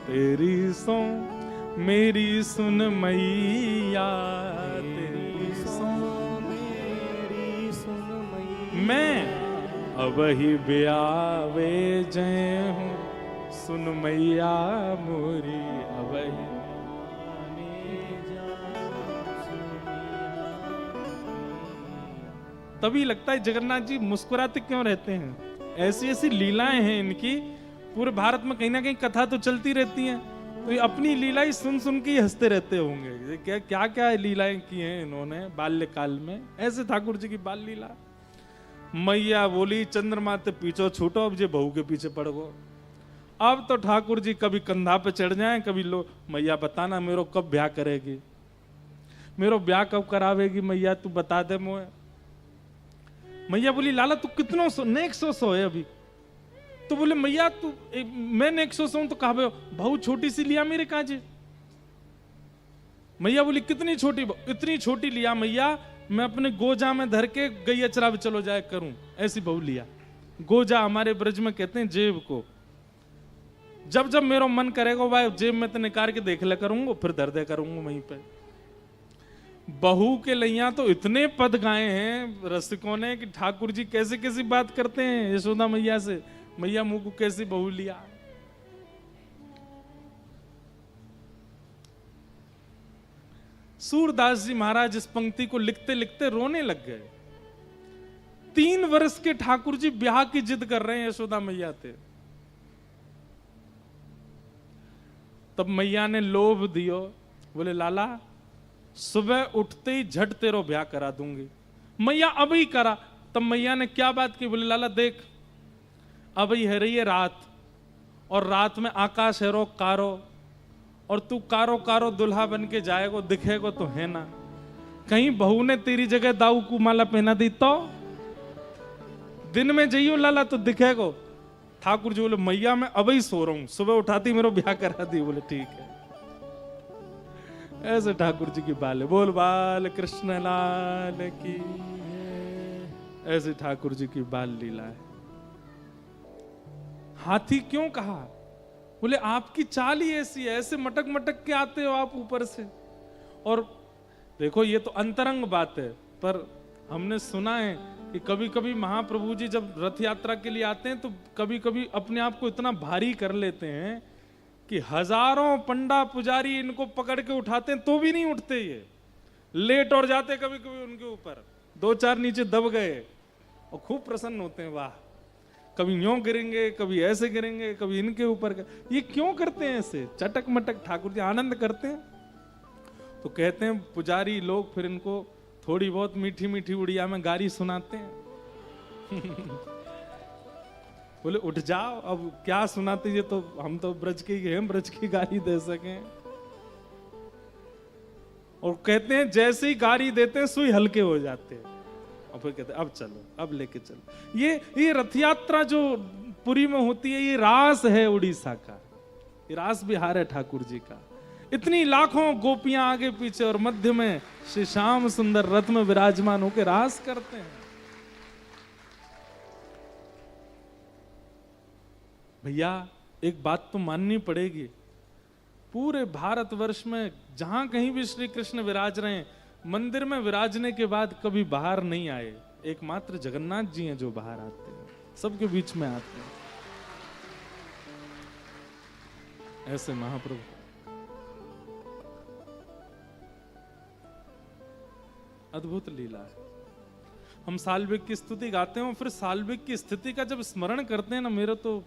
तेरी सो मेरी सुन मैया, तेरी सो मेरी सुन मैया, मैं अब ही ब्यावे जय हूं सुन मैया मोरी, अब ही। तभी लगता है जगन्नाथ जी मुस्कुराते क्यों रहते हैं। ऐसी ऐसी लीलाएं हैं इनकी, पूरे भारत में कहीं ना कहीं कथा तो चलती रहती है, तो ये अपनी लीलाएं सुन सुन के हंसते रहते होंगे। क्या क्या क्या लीलाएं की हैं इन्होंने बाल्यकाल में। ऐसे ठाकुर जी की बाल लीला। मैया बोली चंद्रमा ते पीछो छूटो, अब जे बहू के पीछे पड़ गो। अब तो ठाकुर जी कभी कंधा पे चढ़ जाएं, कभी लो मैया बताना मेरो कब ब्याह करेगी, मेरो ब्याह कब करावेगी मैया, तू बता दे मोए। मैया बोली लाला तू कितनों सो, नेक सो है अभी। तो बोले मैया तू मैं नेक सो तो कहा बहू छोटी सी लिया मेरे काजे। मैया बोली कितनी छोटी? इतनी छोटी लिया मैया, मैं अपने गोजा में धर के गई अचरा भी चलो जाए करूं, ऐसी बहू लिया। गोजा हमारे ब्रज में कहते हैं जेब को। जब जब मेरा मन करेगा भाई जेब में तो निकाल के देख ले करूंगा, फिर धर दे करूंगा वहीं पे। बहू के लैया तो इतने पद गाए हैं रसिकों ने कि ठाकुर जी कैसे कैसी बात करते हैं यशोदा मैया से। मैया मुंह को कैसी बहू लिया। सूरदास जी महाराज इस पंक्ति को लिखते लिखते रोने लग गए। 3 वर्ष के ठाकुर जी ब्याह की जिद कर रहे हैं यशोदा मैया से। तब मैया ने लोभ दियो, बोले लाला सुबह उठते ही झट तेरो ब्याह करा दूंगी। मैया अभी करा। तब मैया ने क्या बात की? बोले लाला देख अभी है रही है रात, और रात में आकाश है रो कारो, और तू कारो कारो दुल्हा बन के जाएगो, दिखेगो तो है ना। कहीं बहू ने तेरी जगह दाऊ को माला पहना दी तो दिन में जाइयो लाला तो दिखेगो। ठाकुर जी बोले मैया मैं अभी सो रहा हूं, सुबह उठाती मेरा ब्याह करा दी। बोले ठीक है। ऐसे ठाकुर जी की बाल है। बोल बाल कृष्ण लाल की। ऐसे ठाकुर जी की बाल लीला है। हाथी क्यों कहा? बोले आपकी चाल ही ऐसी है, ऐसे मटक मटक के आते हो आप ऊपर से। और देखो ये तो अंतरंग बात है, पर हमने सुना है कि कभी कभी महाप्रभु जी जब रथ यात्रा के लिए आते हैं तो कभी कभी अपने आप को इतना भारी कर लेते हैं कि हजारों पंडा पुजारी इनको पकड़ के उठाते हैं तो भी नहीं उठते, ये लेट और जाते कभी कभी उनके ऊपर, 2-4 नीचे दब गए और खूब प्रसन्न होते हैं। वाह, कभी यूं गिरेंगे, कभी ऐसे गिरेंगे, कभी इनके ऊपर। ये क्यों करते हैं ऐसे चटक मटक? ठाकुर जी आनंद करते हैं। तो कहते हैं पुजारी लोग फिर इनको थोड़ी बहुत मीठी मीठी उड़िया में गाली सुनाते हैं। बोले उठ जाओ, अब क्या सुनाते, ये तो हम तो ब्रज के ही हैं, ब्रज की गाली दे सकें। और कहते हैं जैसे ही गाड़ी देते हैं सुई हल्के हो जाते हैं, और फिर कहते हैं अब चलो, अब लेके चलो। ये रथ यात्रा जो पुरी में होती है, ये रास है उड़ीसा का, ये रास बिहार है ठाकुर जी का। इतनी लाखों गोपियां आगे पीछे और मध्य में श्री श्याम सुंदर रथ में विराजमान होकर रास करते हैं। भैया एक बात तो माननी पड़ेगी, पूरे भारतवर्ष में जहां कहीं भी श्री कृष्ण विराज रहे हैं, मंदिर में विराजने के बाद कभी बाहर नहीं आए। एकमात्र जगन्नाथ जी हैं जो बाहर आते हैं, सबके बीच में आते हैं। ऐसे महाप्रभु अद्भुत लीला है। हम साल्विक की स्तुति गाते हैं, फिर साल्विक की स्थिति का जब स्मरण करते हैं ना, मेरे तो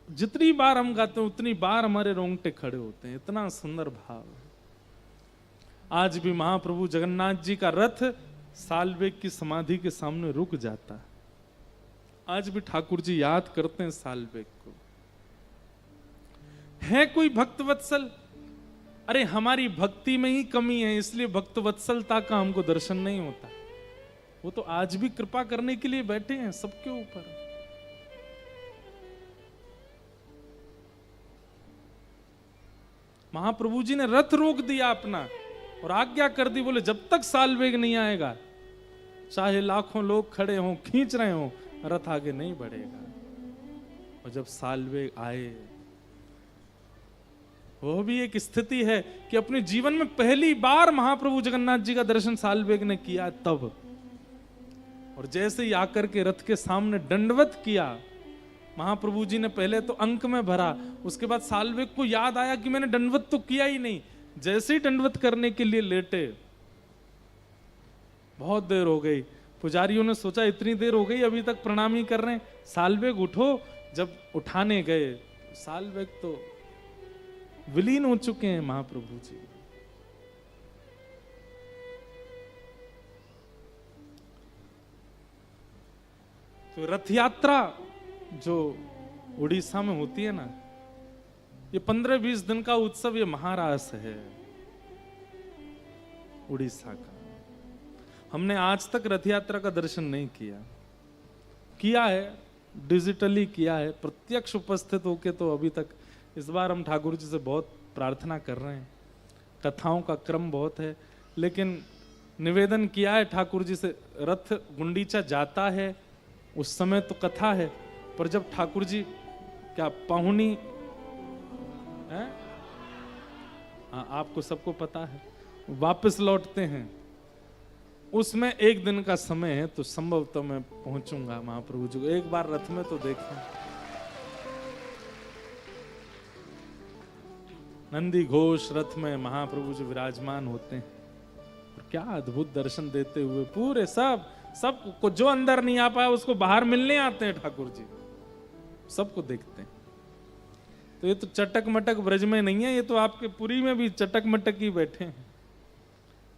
जितनी बार हम गाते हैं उतनी बार हमारे रोंगटे खड़े होते हैं। इतना सुंदर भाव है। आज भी महाप्रभु जगन्नाथ जी का रथ साल्विक की समाधि के सामने रुक जाता है। आज भी ठाकुर जी याद करते हैं साल्विक को। है कोई भक्त वत्सल? अरे हमारी भक्ति में ही कमी है, इसलिए भक्त वत्सलता का हमको दर्शन नहीं होता। वो तो आज भी कृपा करने के लिए बैठे हैं सबके ऊपर। महाप्रभु जी ने रथ रोक दिया अपना और आज्ञा कर दी, बोले जब तक साल्वेग नहीं आएगा, चाहे लाखों लोग खड़े हों खींच रहे हों, रथ आगे नहीं बढ़ेगा। और जब साल्वेग आए, वो भी एक स्थिति है कि अपने जीवन में पहली बार महाप्रभु जगन्नाथ जी का दर्शन साल्वेग ने किया तब। और जैसे ही आकर के रथ के सामने दंडवत किया, महाप्रभु जी ने पहले तो अंक में भरा, उसके बाद साल्वेग को याद आया कि मैंने दंडवत तो किया ही नहीं। जैसे ही दंडवत करने के लिए लेटे, बहुत देर हो गई, पुजारियों ने सोचा इतनी देर हो गई अभी तक प्रणाम ही कर रहे हैं, साल्वेग उठो। जब उठाने गए, साल्वेग तो विलीन हो चुके हैं महाप्रभु जी। तो रथ यात्रा जो उड़ीसा में होती है ना, ये 15-20 दिन का उत्सव, ये महारास है उड़ीसा का। हमने आज तक रथ यात्रा का दर्शन नहीं किया है, डिजिटली किया है, प्रत्यक्ष उपस्थित होके तो अभी तक। इस बार हम ठाकुर जी से बहुत प्रार्थना कर रहे हैं, कथाओं का क्रम बहुत है, लेकिन निवेदन किया है ठाकुर जी से, रथ गुंडीचा जाता है उस समय तो कथा है, पर जब ठाकुर जी क्या पाहुनी है, आपको सबको पता है, वापस लौटते हैं, उसमें एक दिन का समय है, तो संभवतः मैं पहुंचूंगा महाप्रभु जी को एक बार रथ में तो देखें। नंदी घोष रथ में महाप्रभु जी विराजमान होते हैं, और क्या अद्भुत दर्शन देते हुए पूरे सब को, जो अंदर नहीं आ पाया उसको बाहर मिलने आते हैं ठाकुर जी, सबको देखते हैं। तो ये तो चटक मटक ब्रज में नहीं है, ये तो आपके पुरी में भी चटक मटक ही बैठे हैं।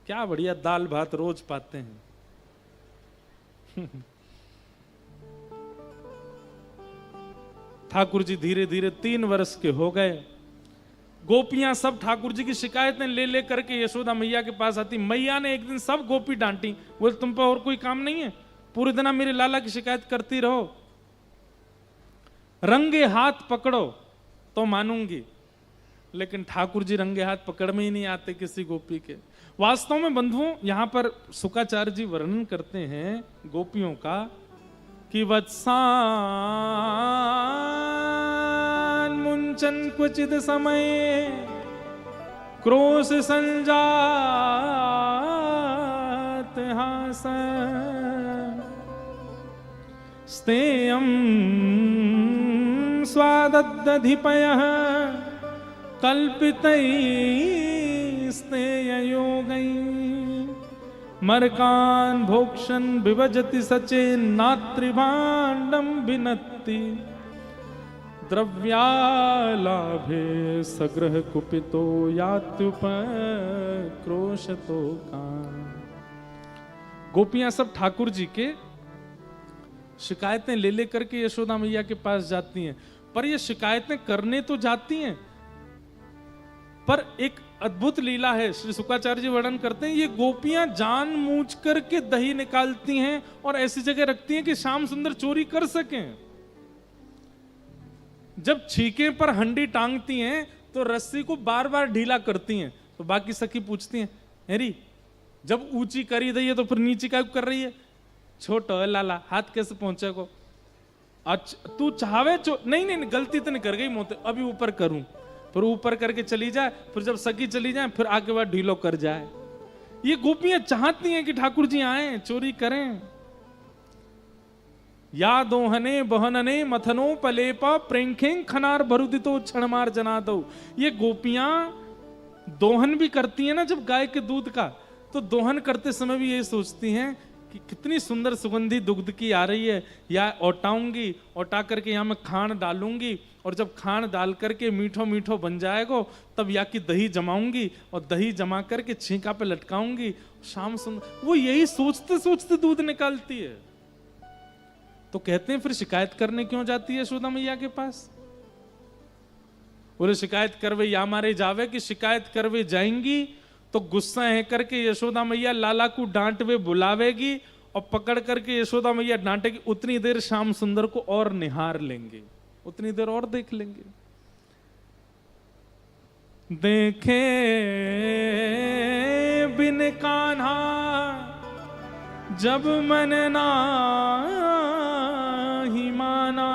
क्या बढ़िया दाल भात रोज पाते हैं। ठाकुर जी धीरे धीरे 3 वर्ष के हो गए। गोपियां सब ठाकुर जी की शिकायतें ले करके यशोदा मैया के पास आती। मैया ने एक दिन सब गोपी डांटी, बोले तुम पे और कोई काम नहीं है, पूरे दिन मेरे लाला की शिकायत करती रहो, रंगे हाथ पकड़ो तो मानूंगी। लेकिन ठाकुर जी रंगे हाथ पकड़ में ही नहीं आते किसी गोपी के। वास्तव में बंधुओं, यहां पर शुकाचार्य जी वर्णन करते हैं गोपियों का कि वत्सान मुंचन क्वचित समय क्रोश संजात हास स्तेयं स्वादद्धिपयः कल्पितैस्तेययोगैः मर्कान् भोक्षन् विभजति सचेन्नात्रिभाण्डं विनत्ति द्रव्यालाभे सग्रह कुपितो यात्युपक्रोशतो कान्। गोपियां सब ठाकुर जी के शिकायतें ले करके यशोदा मैया के पास जाती हैं, पर ये शिकायतें करने तो जाती हैं, पर एक अद्भुत लीला है। श्री शुक्राचार्य जी वर्णन करते हैं, ये गोपियां जानबूझ करके दही निकालती हैं और ऐसी जगह रखती हैं कि श्याम सुंदर चोरी कर सकें। जब छीके पर हंडी टांगती हैं तो रस्सी को बार बार ढीला करती हैं। तो बाकी सखी पूछती हैं, हेरी जब ऊंची करी दी है तो फिर नीचे क्या कर रही है? छोटो है लाला, हाथ कैसे पहुंचे को? अच्छा तू चाहवे नहीं नहीं गलती तो नहीं कर गई मोते, अभी ऊपर करूं, फिर ऊपर करके चली जाए, फिर जब सखी चली जाए फिर आगे बाद ढीलो कर जाए। ये गोपियां चाहती हैं कि ठाकुर जी आए, चोरी करें। या दोहने बहनने मथनो पलेपा प्रेंखें खनार भरुदितो क्षणमार जना दो। ये गोपियां दोहन भी करती हैं ना जब गाय के दूध का, तो दोहन करते समय भी ये सोचती हैं कि कितनी सुंदर सुगंधी दुग्ध की आ रही है, या औटाऊंगी, औटा करके यहाँ मैं खांड डालूंगी, और जब खांड डाल करके मीठो मीठो बन जाएगा तब या की दही जमाऊंगी और दही जमा करके छींका पे लटकाऊंगी। शाम सुंदर वो यही सोचते सोचते दूध निकालती है। तो कहते हैं फिर शिकायत करने क्यों जाती है यशोदा मैया के पास? बोले शिकायत करवे या मारे जावे, कि शिकायत करवे जाएंगी तो गुस्सा है करके यशोदा मैया लाला को डांटवे बुलावेगी और पकड़ करके यशोदा मैया डांटेगी। उतनी देर श्याम सुंदर को और निहार लेंगे, उतनी देर और देख लेंगे। देखे बिन कान्हा जब मन ना ही माना,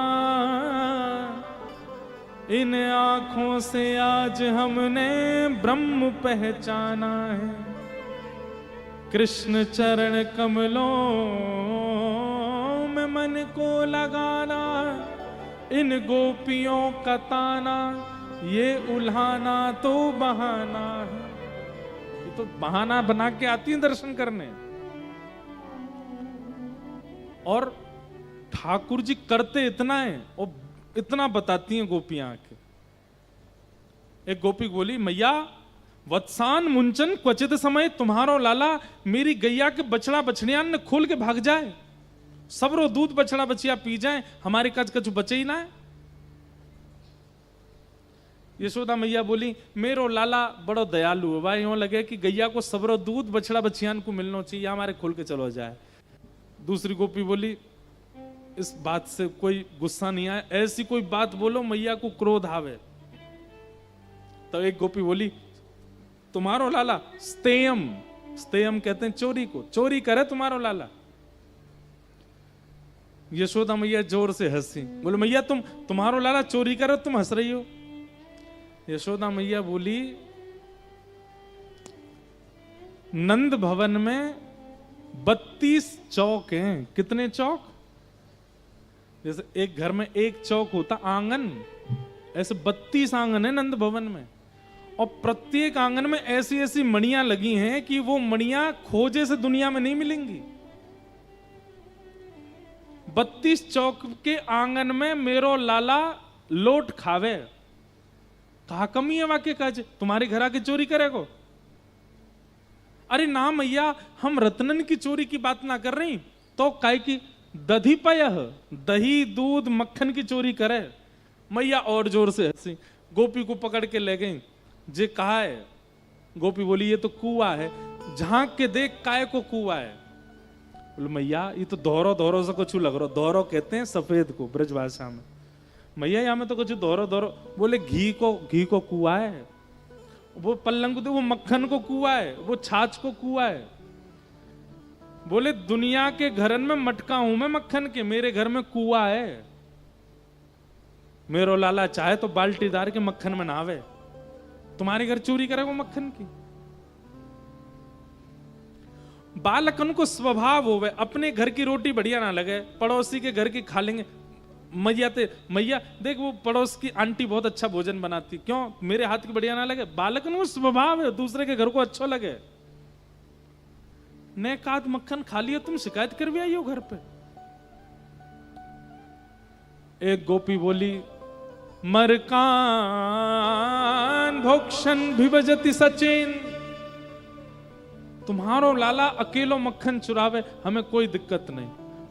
इन आंखों से आज हमने ब्रह्म पहचाना है। कृष्ण चरण कमलों में मन को लगाना, इन गोपियों का ताना ये उल्हाना तो बहाना है। ये तो बहाना बना के आती है दर्शन करने। और ठाकुर जी करते इतना है और इतना बताती हैं गोपियां आके। एक गोपी बोली, मैया वत्सान मुंचन क्वचित समय तुम्हारो लाला, मेरी गैया के बछड़ा बछड़ियान ने खोल के भाग जाए, सबरो दूध बछड़ा बछिया पी जाए, हमारे कच कछु बचे ही ना है। यशोदा मैया बोली, मेरो लाला बड़ो दयालु है भाई, यूं लगे कि गैया को सबरो दूध बछड़ा बछियान को मिलना चाहिए, हमारे खोल के चलो जाए। दूसरी गोपी बोली, इस बात से कोई गुस्सा नहीं आए, ऐसी कोई बात बोलो मैया को क्रोध आवे। तो एक गोपी बोली, तुम्हारो लाला स्तेयम, स्तेयम कहते हैं चोरी को, चोरी करे तुम्हारो लाला। यशोदा मैया जोर से हंसी, बोले मैया तुम्हारो लाला चोरी करे तुम हंस रही हो। यशोदा मैया बोली, नंद भवन में 32 चौक हैं। कितने चौक? जैसे एक घर में एक चौक होता आंगन, ऐसे 32 आंगन है नंद भवन में, और प्रत्येक आंगन में ऐसी ऐसी मणियां लगी हैं कि वो मणियां खोजे से दुनिया में नहीं मिलेंगी। 32 चौक के आंगन में मेरो लाला लोट खावे, कहा कमी है वाक्य काज, तुम्हारे घर आके चोरी करेगो? अरे ना मैया, हम रत्नन की चोरी की बात ना कर रही, तो काय की दधी पय, दही दूध मक्खन की चोरी करे। मैया और जोर से हंसी, गोपी को पकड़ के ले गई। जे कहा है? गोपी बोली, ये तो कुआं है, झांक के देख काय को कुआं है। बोले मैया ये तो दोहरो दोहरो से कुछ लग रहा, दोहरो कहते हैं सफेद को ब्रज भाषा में। मैया यहाँ में तो कुछ दोहरो दोहरो। बोले घी को कुआं है, वो पल्लंग वो मक्खन को कुआं है, वो छाछ को कुआं है। बोले दुनिया के घरन में मटका हूं मैं मक्खन के, मेरे घर में कुआं है। मेरो लाला चाहे तो बाल्टीदार के मक्खन में नहावे, तुम्हारे घर चोरी करे वो मक्खन की। बालकन को स्वभाव होवे, अपने घर की रोटी बढ़िया ना लगे पड़ोसी के घर की खा लेंगे। मैया देख वो पड़ोस की आंटी बहुत अच्छा भोजन बनाती, क्यों मेरे हाथ की बढ़िया ना लगे? बालकन को स्वभाव है दूसरे के घर को अच्छा लगे। ने काद मक्खन खा लिया, तुम शिकायत कर भी आई हो घर पे। एक गोपी बोली, मरकान भोक्षण विभजति सचिन, तुम्हारो लाला अकेलो मक्खन चुरावे हमें कोई दिक्कत नहीं,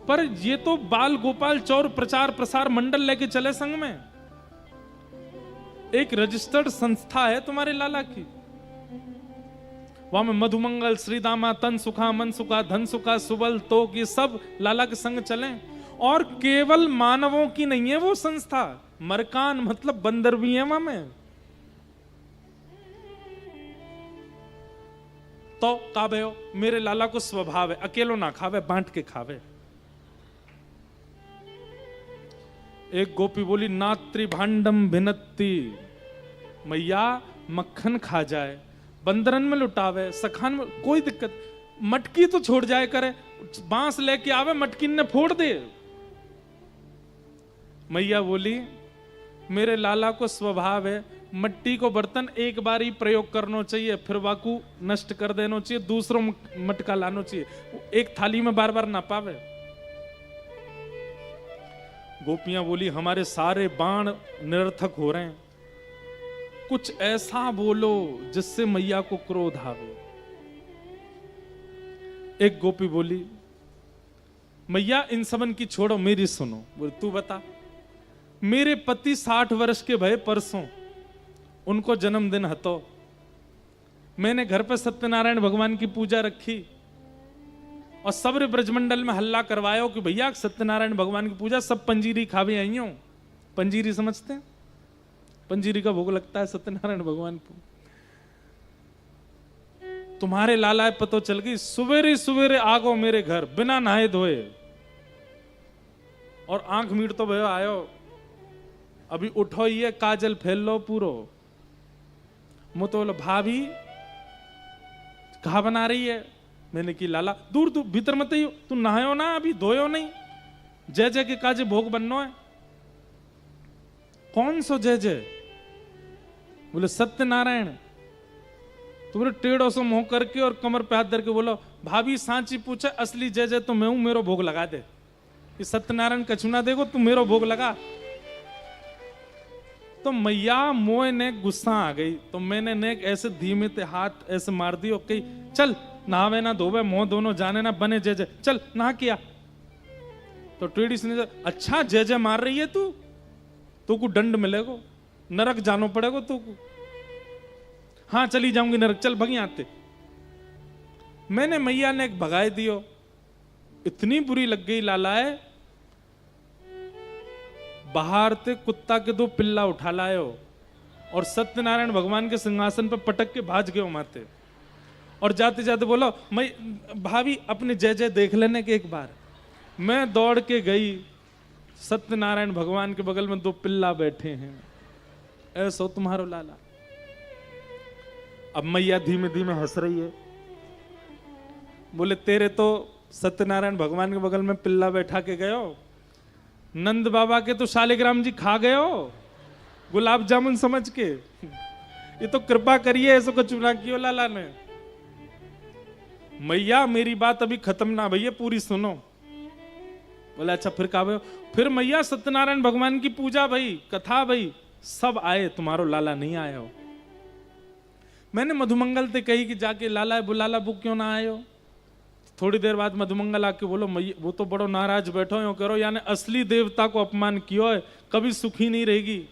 पर ये तो बाल गोपाल चौर प्रचार प्रसार मंडल लेके चले संग में, एक रजिस्टर्ड संस्था है तुम्हारे लाला की, वहां में मधुमंगल, श्रीदामा, तन सुखा, मन सुखा, धन सुखा, सुबल, तोक, ये सब लाला के संग चलें। और केवल मानवों की नहीं है वो संस्था, मरकान मतलब बंदर भी है वहां में। तो काबे हो, मेरे लाला को स्वभाव है अकेलो ना खावे, बांट के खावे। एक गोपी बोली, नात्री भांडम भिनत्ती, मैया मक्खन खा जाए, बंदरन में लुटावे, सखान में कोई दिक्कत, मटकी तो छोड़ जाए करे, बांस लेके आवे मटकी ने फोड़ दे। मैया बोली, मेरे लाला को स्वभाव है मट्टी को बर्तन एक बार ही प्रयोग करना चाहिए, फिर वाकू नष्ट कर देना चाहिए, दूसरों मटका लाना चाहिए, एक थाली में बार बार ना पावे। गोपियां बोली, हमारे सारे बाण निरर्थक हो रहे हैं, कुछ ऐसा बोलो जिससे मैया को क्रोध आवे। एक गोपी बोली, मैया इन सबन की छोड़ो, मेरी सुनो। बोले, तू बता। मेरे पति 60 वर्ष के भय परसों, उनको जन्मदिन हतो, मैंने घर पे सत्यनारायण भगवान की पूजा रखी और सबरे ब्रजमंडल में हल्ला करवायो कि भैया सत्यनारायण भगवान की पूजा, सब पंजीरी खावे आई हो। पंजीरी समझते हैं? पंजीरी का भोग लगता है सत्यनारायण भगवान को। तुम्हारे लाला पतो चल गई, सवेरे सवेरे आगो मेरे घर बिना नहाए धोए, और आंख मीट तो भयो आयो, अभी उठो ये काजल फैल लो पूरो। मु तो बोलो, भाभी कहा बना रही है? मैंने की लाला दूर दूर भीतर मत ही, तू नहायो ना, अभी धोयो नहीं, जय जय के काजे भोग बननो है। कौन सो जय जय? बोले सत्यनारायण। तो बोले टेढ़ो सो मुंह करके और कमर पे हाथ धर के बोलो, भाभी सांची पूछे, असली जय जय तो मैं हूं, मेरो भोग लगा दे। कि सत्यनारायण कछु ना देखो, तू मेरो भोग लगा। तो मैया मोए ने गुस्सा आ गई, तो मैंने ने ऐसे धीमे से हाथ ऐसे मार दियो, कही चल नहावे ना धोवे, मुंह दोनों जाने ना बने जय जय, चल नहा किया। तो टेढ़ी से, अच्छा जय जय मार रही है तू को दंड मिलेगो, नरक जानो पड़ेगा तू को। हाँ चली जाऊंगी नरक, चल भगी आते। मैंने मैया ने एक भगाए दियो, इतनी बुरी लग गई लालाए, बाहर से कुत्ता के 2 पिल्ला उठा लायो और सत्यनारायण भगवान के सिंहासन पर पटक के भाज गए माते। और जाते जाते बोलो, मैं भाभी अपने जय जय देख लेने के एक बार। मैं दौड़ के गई, सत्यनारायण भगवान के बगल में 2 पिल्ला बैठे हैं, ऐसो तुम्हारो लाला। अब मैया धीमे धीमे हंस रही है, बोले तेरे तो सत्यनारायण भगवान के बगल में पिल्ला बैठा के गयो, नंद बाबा के तो शालिग्राम जी खा गयो गुलाब जामुन समझ के। ये तो कृपा करिए, ऐसो को चुना कियो लाला ने। मैया मेरी बात अभी खत्म ना भैया, पूरी सुनो। बोला अच्छा फिर कहा? फिर मैया सत्यनारायण भगवान की पूजा भई, कथा भई, सब आए, तुम्हारो लाला नहीं आया हो। मैंने मधुमंगल ते कही कि जाके लाला बुलाला, वो क्यों ना आयो? थोड़ी देर बाद मधुमंगल आके बोलो, मैया वो तो बड़ो नाराज बैठो हो, करो यानी असली देवता को अपमान कियो है, कभी सुखी नहीं रहेगी।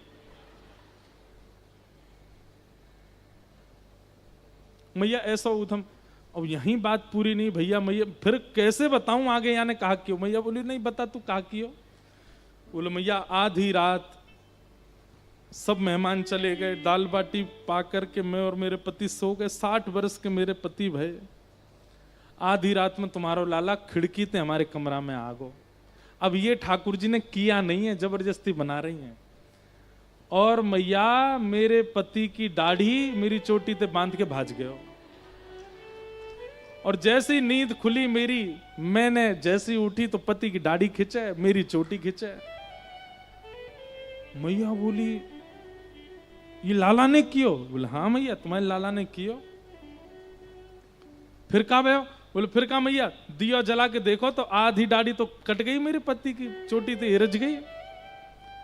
मैया ऐसा उधम। अब यही बात पूरी नहीं भैया, मैया फिर कैसे बताऊं आगे, यानी कहा क्यों? मैया बोली नहीं बता, तू कहा क्यों? बोलो मैया आधी रात सब मेहमान चले गए, दाल बाटी पा करके मैं और मेरे पति सो गए, 60 वर्ष के मेरे पति भय। आधी रात में तुम्हारो लाला खिड़की ते हमारे कमरा में आ गो। अब ये ठाकुर जी ने किया नहीं है, जबरदस्ती बना रही हैं। और मैया मेरे पति की दाढ़ी मेरी चोटी ते बांध के भाज गए। और जैसे ही नींद खुली मेरी, मैंने जैसे ही उठी तो पति की दाढ़ी खिंचे, मेरी चोटी खिंचे। मैया बोली ये लाला ने कियो? बोले हाँ मैया तुम्हारे लाला ने कियो। फिर कहा भयो? बोले फिर कहा मैया दिया जला के देखो तो आधी दाढ़ी तो कट गई, मेरे पति की चोटी तो हिरज गई,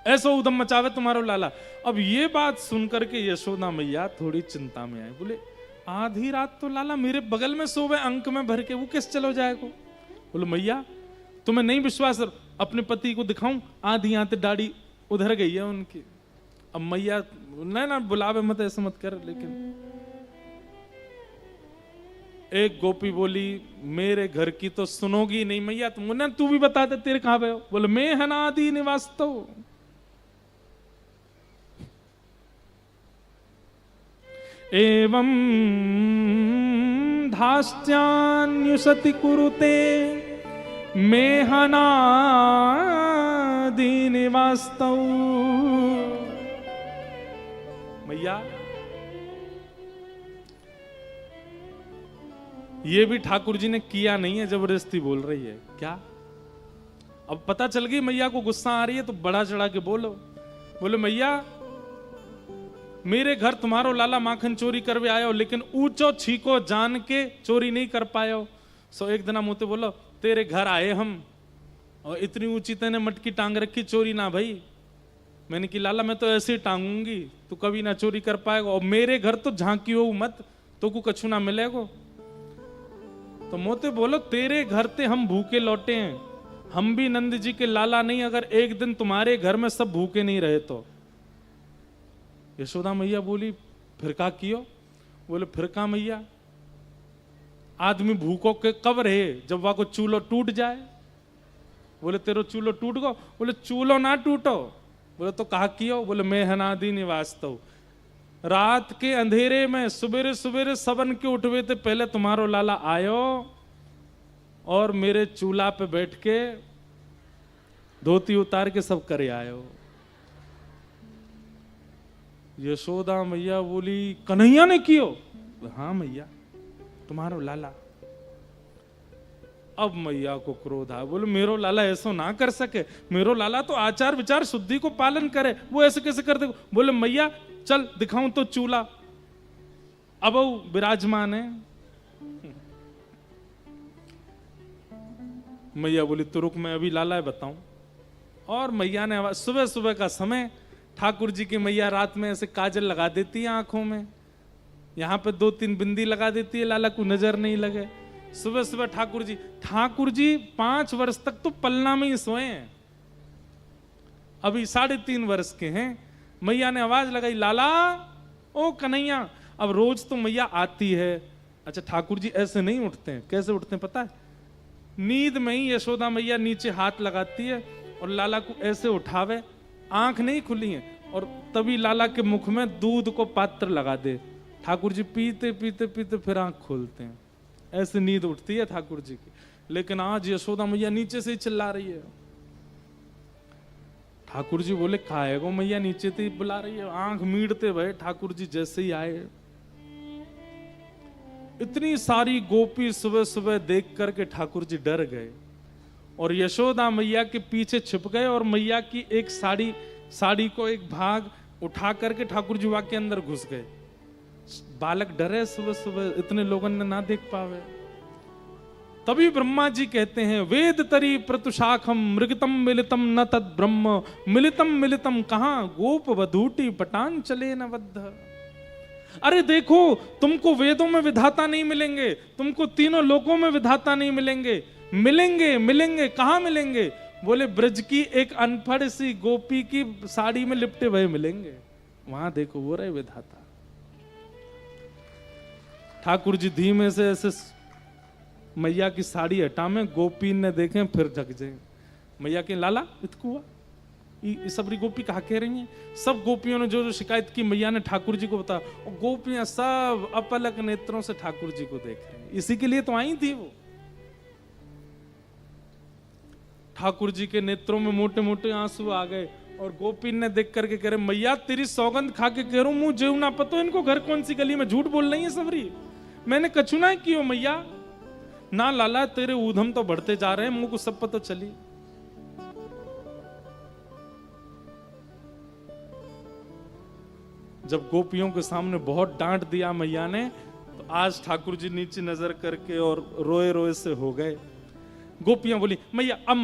ऐसा उदम मचावे तुम्हारो लाला। अब ये बात सुनकर के यशोदा मैया थोड़ी चिंता में आई। बोले आधी रात तो लाला मेरे बगल में सोवे अंक में भर के, वो किस चलो जाएगा? बोले मैया तुम्हें नहीं विश्वास, अपने पति को दिखाऊं, आधी आते दाढ़ी उधर गई है उनकी। अब मैया ना बुलावे मत, ऐसा मत कर। लेकिन एक गोपी बोली मेरे घर की तो सुनोगी नहीं मैया, तुम तू भी बता दे तेरे कहां पे हो। बोले मैं हनादि निवास्तो। एवं धास्त्यान्युसति कुरुते मेहनादि निवास्तो। मैया ये भी ठाकुर जी ने किया नहीं है, जबरदस्ती बोल रही है क्या। अब पता चल गई मैया को गुस्सा आ रही है तो बड़ा चढ़ा के बोलो। बोले मैया मेरे घर तुम्हारो लाला माखन चोरी करवे आयो, लेकिन ऊंचो छीको जान के चोरी नहीं कर पायो। सो एक दिन मुझे बोलो तेरे घर आए हम और इतनी ऊंची तेने मटकी टांग रखी, चोरी ना भाई। मैंने कि लाला मैं तो ऐसे ही टांगूंगी, तू कभी ना चोरी कर पाएगा, और मेरे घर तो झांकी हो मत, तो को कछु ना मिलेगा। तो मोते बोलो तेरे घर ते हम भूखे लौटे हैं, हम भी नंद जी के लाला नहीं, अगर एक दिन तुम्हारे घर में सब भूखे नहीं रहे तो। यशोदा मैया बोली फिर का कियो। बोले फिर का मैया, आदमी भूखों के कब रहे जब वहां को चूल्हो टूट जाए। बोले तेरो चूल्हो टूट गो। बोले चूल्हो ना टूटो। बोले तो कहा कियो। बोले मैं हनादि निवास्तो, रात के अंधेरे में सुबेरे सुबेरे सबन के उठवे थे, पहले तुम्हारो लाला आयो और मेरे चूल्हा पे बैठ के धोती उतार के सब करे आयो। यशोदा मैया बोली कन्हैया ने कियो। हाँ मैया तुम्हारो लाला। अब मैया को क्रोध आया। बोले मेरो लाला ऐसा ना कर सके, मेरो लाला तो आचार विचार शुद्धि को पालन करे, वो ऐसे कैसे कर दे। बोले मैया चल दिखाऊं तो चूल्हा, अब वो विराजमान है। मैया बोली तो रुक मैं अभी लाला बताऊं। और मैया ने सुबह सुबह का समय, ठाकुर जी की मैया रात में ऐसे काजल लगा देती है आंखों में, यहां पे 2-3 बिंदी लगा देती है, लाला को नजर नहीं लगे। सुबह सुबह ठाकुर जी 5 वर्ष तक तो पलना में ही सोए हैं, अभी 3.5 वर्ष के हैं। मैया ने आवाज लगाई लाला ओ कन्हैया। अब रोज तो मैया आती है। अच्छा ठाकुर जी ऐसे नहीं उठते हैं, कैसे उठते हैं पता है, नींद में ही यशोदा मैया नीचे हाथ लगाती है और लाला को ऐसे उठावे, आंख नहीं खुली है, और तभी लाला के मुख में दूध को पात्र लगा दे। ठाकुर जी पीते पीते पीते फिर आंख खोलते हैं, ऐसे नींद उठती है ठाकुर जी की। लेकिन आज यशोदा मैया नीचे से ही चिल्ला रही है। ठाकुर जी बोले खाएगो मैया नीचे से ही बुला रही है। आंख मीड़ते भय ठाकुर जी जैसे ही आए, इतनी सारी गोपी सुबह सुबह देख करके ठाकुर जी डर गए और यशोदा मैया के पीछे छिप गए, और मैया की एक साड़ी को एक भाग उठा करके ठाकुर जी वहां के अंदर घुस गए। बालक डरे सुबह सुबह, इतने लोगों ने ना देख पावे। तभी ब्रह्मा जी कहते हैं वेद तरी प्रतुशाखम मृगतम मिलितम न तद ब्रह्म मिलितम मिलितम कहां गोप वधूटी पटान चले न बद्ध। अरे देखो तुमको वेदों में विधाता नहीं मिलेंगे, तुमको तीनों लोकों में विधाता नहीं मिलेंगे, मिलेंगे कहां मिलेंगे। बोले ब्रज की एक अनपढ़ सी गोपी की साड़ी में लिपटे हुए मिलेंगे, वहां देखो वो रहे विधाता। ठाकुर जी धीमे से ऐसे मैया की साड़ी हटा में, गोपी ने देखे फिर जग जाए। मैया के लाला इतकू हुआ, सबरी गोपी कहा कह रही हैं। सब गोपियों ने जो जो शिकायत की मैया ने ठाकुर जी को बताया, और गोपियां सब अपलक नेत्रों से ठाकुर जी को देख रहे हैं। इसी के लिए तो आई थी वो। ठाकुर जी के नेत्रों में मोटे मोटे आंसू आ गए, और गोपी ने देख करके कह रहे मैया तेरी सौगंध खा के कह रहा हूं, मुंह जेऊ ना पतो इनको घर कौन सी गली में झूठ बोल रही है सबरी, मैंने कछु ना कियो मैया। ना लाला तेरे ऊधम तो बढ़ते जा रहे हैं, मुंह को सब पता चली। जब गोपियों के सामने बहुत डांट दिया मैया ने, तो आज ठाकुर जी नीचे नजर करके और रोए रोए से हो गए। गोपियां बोली मैया अब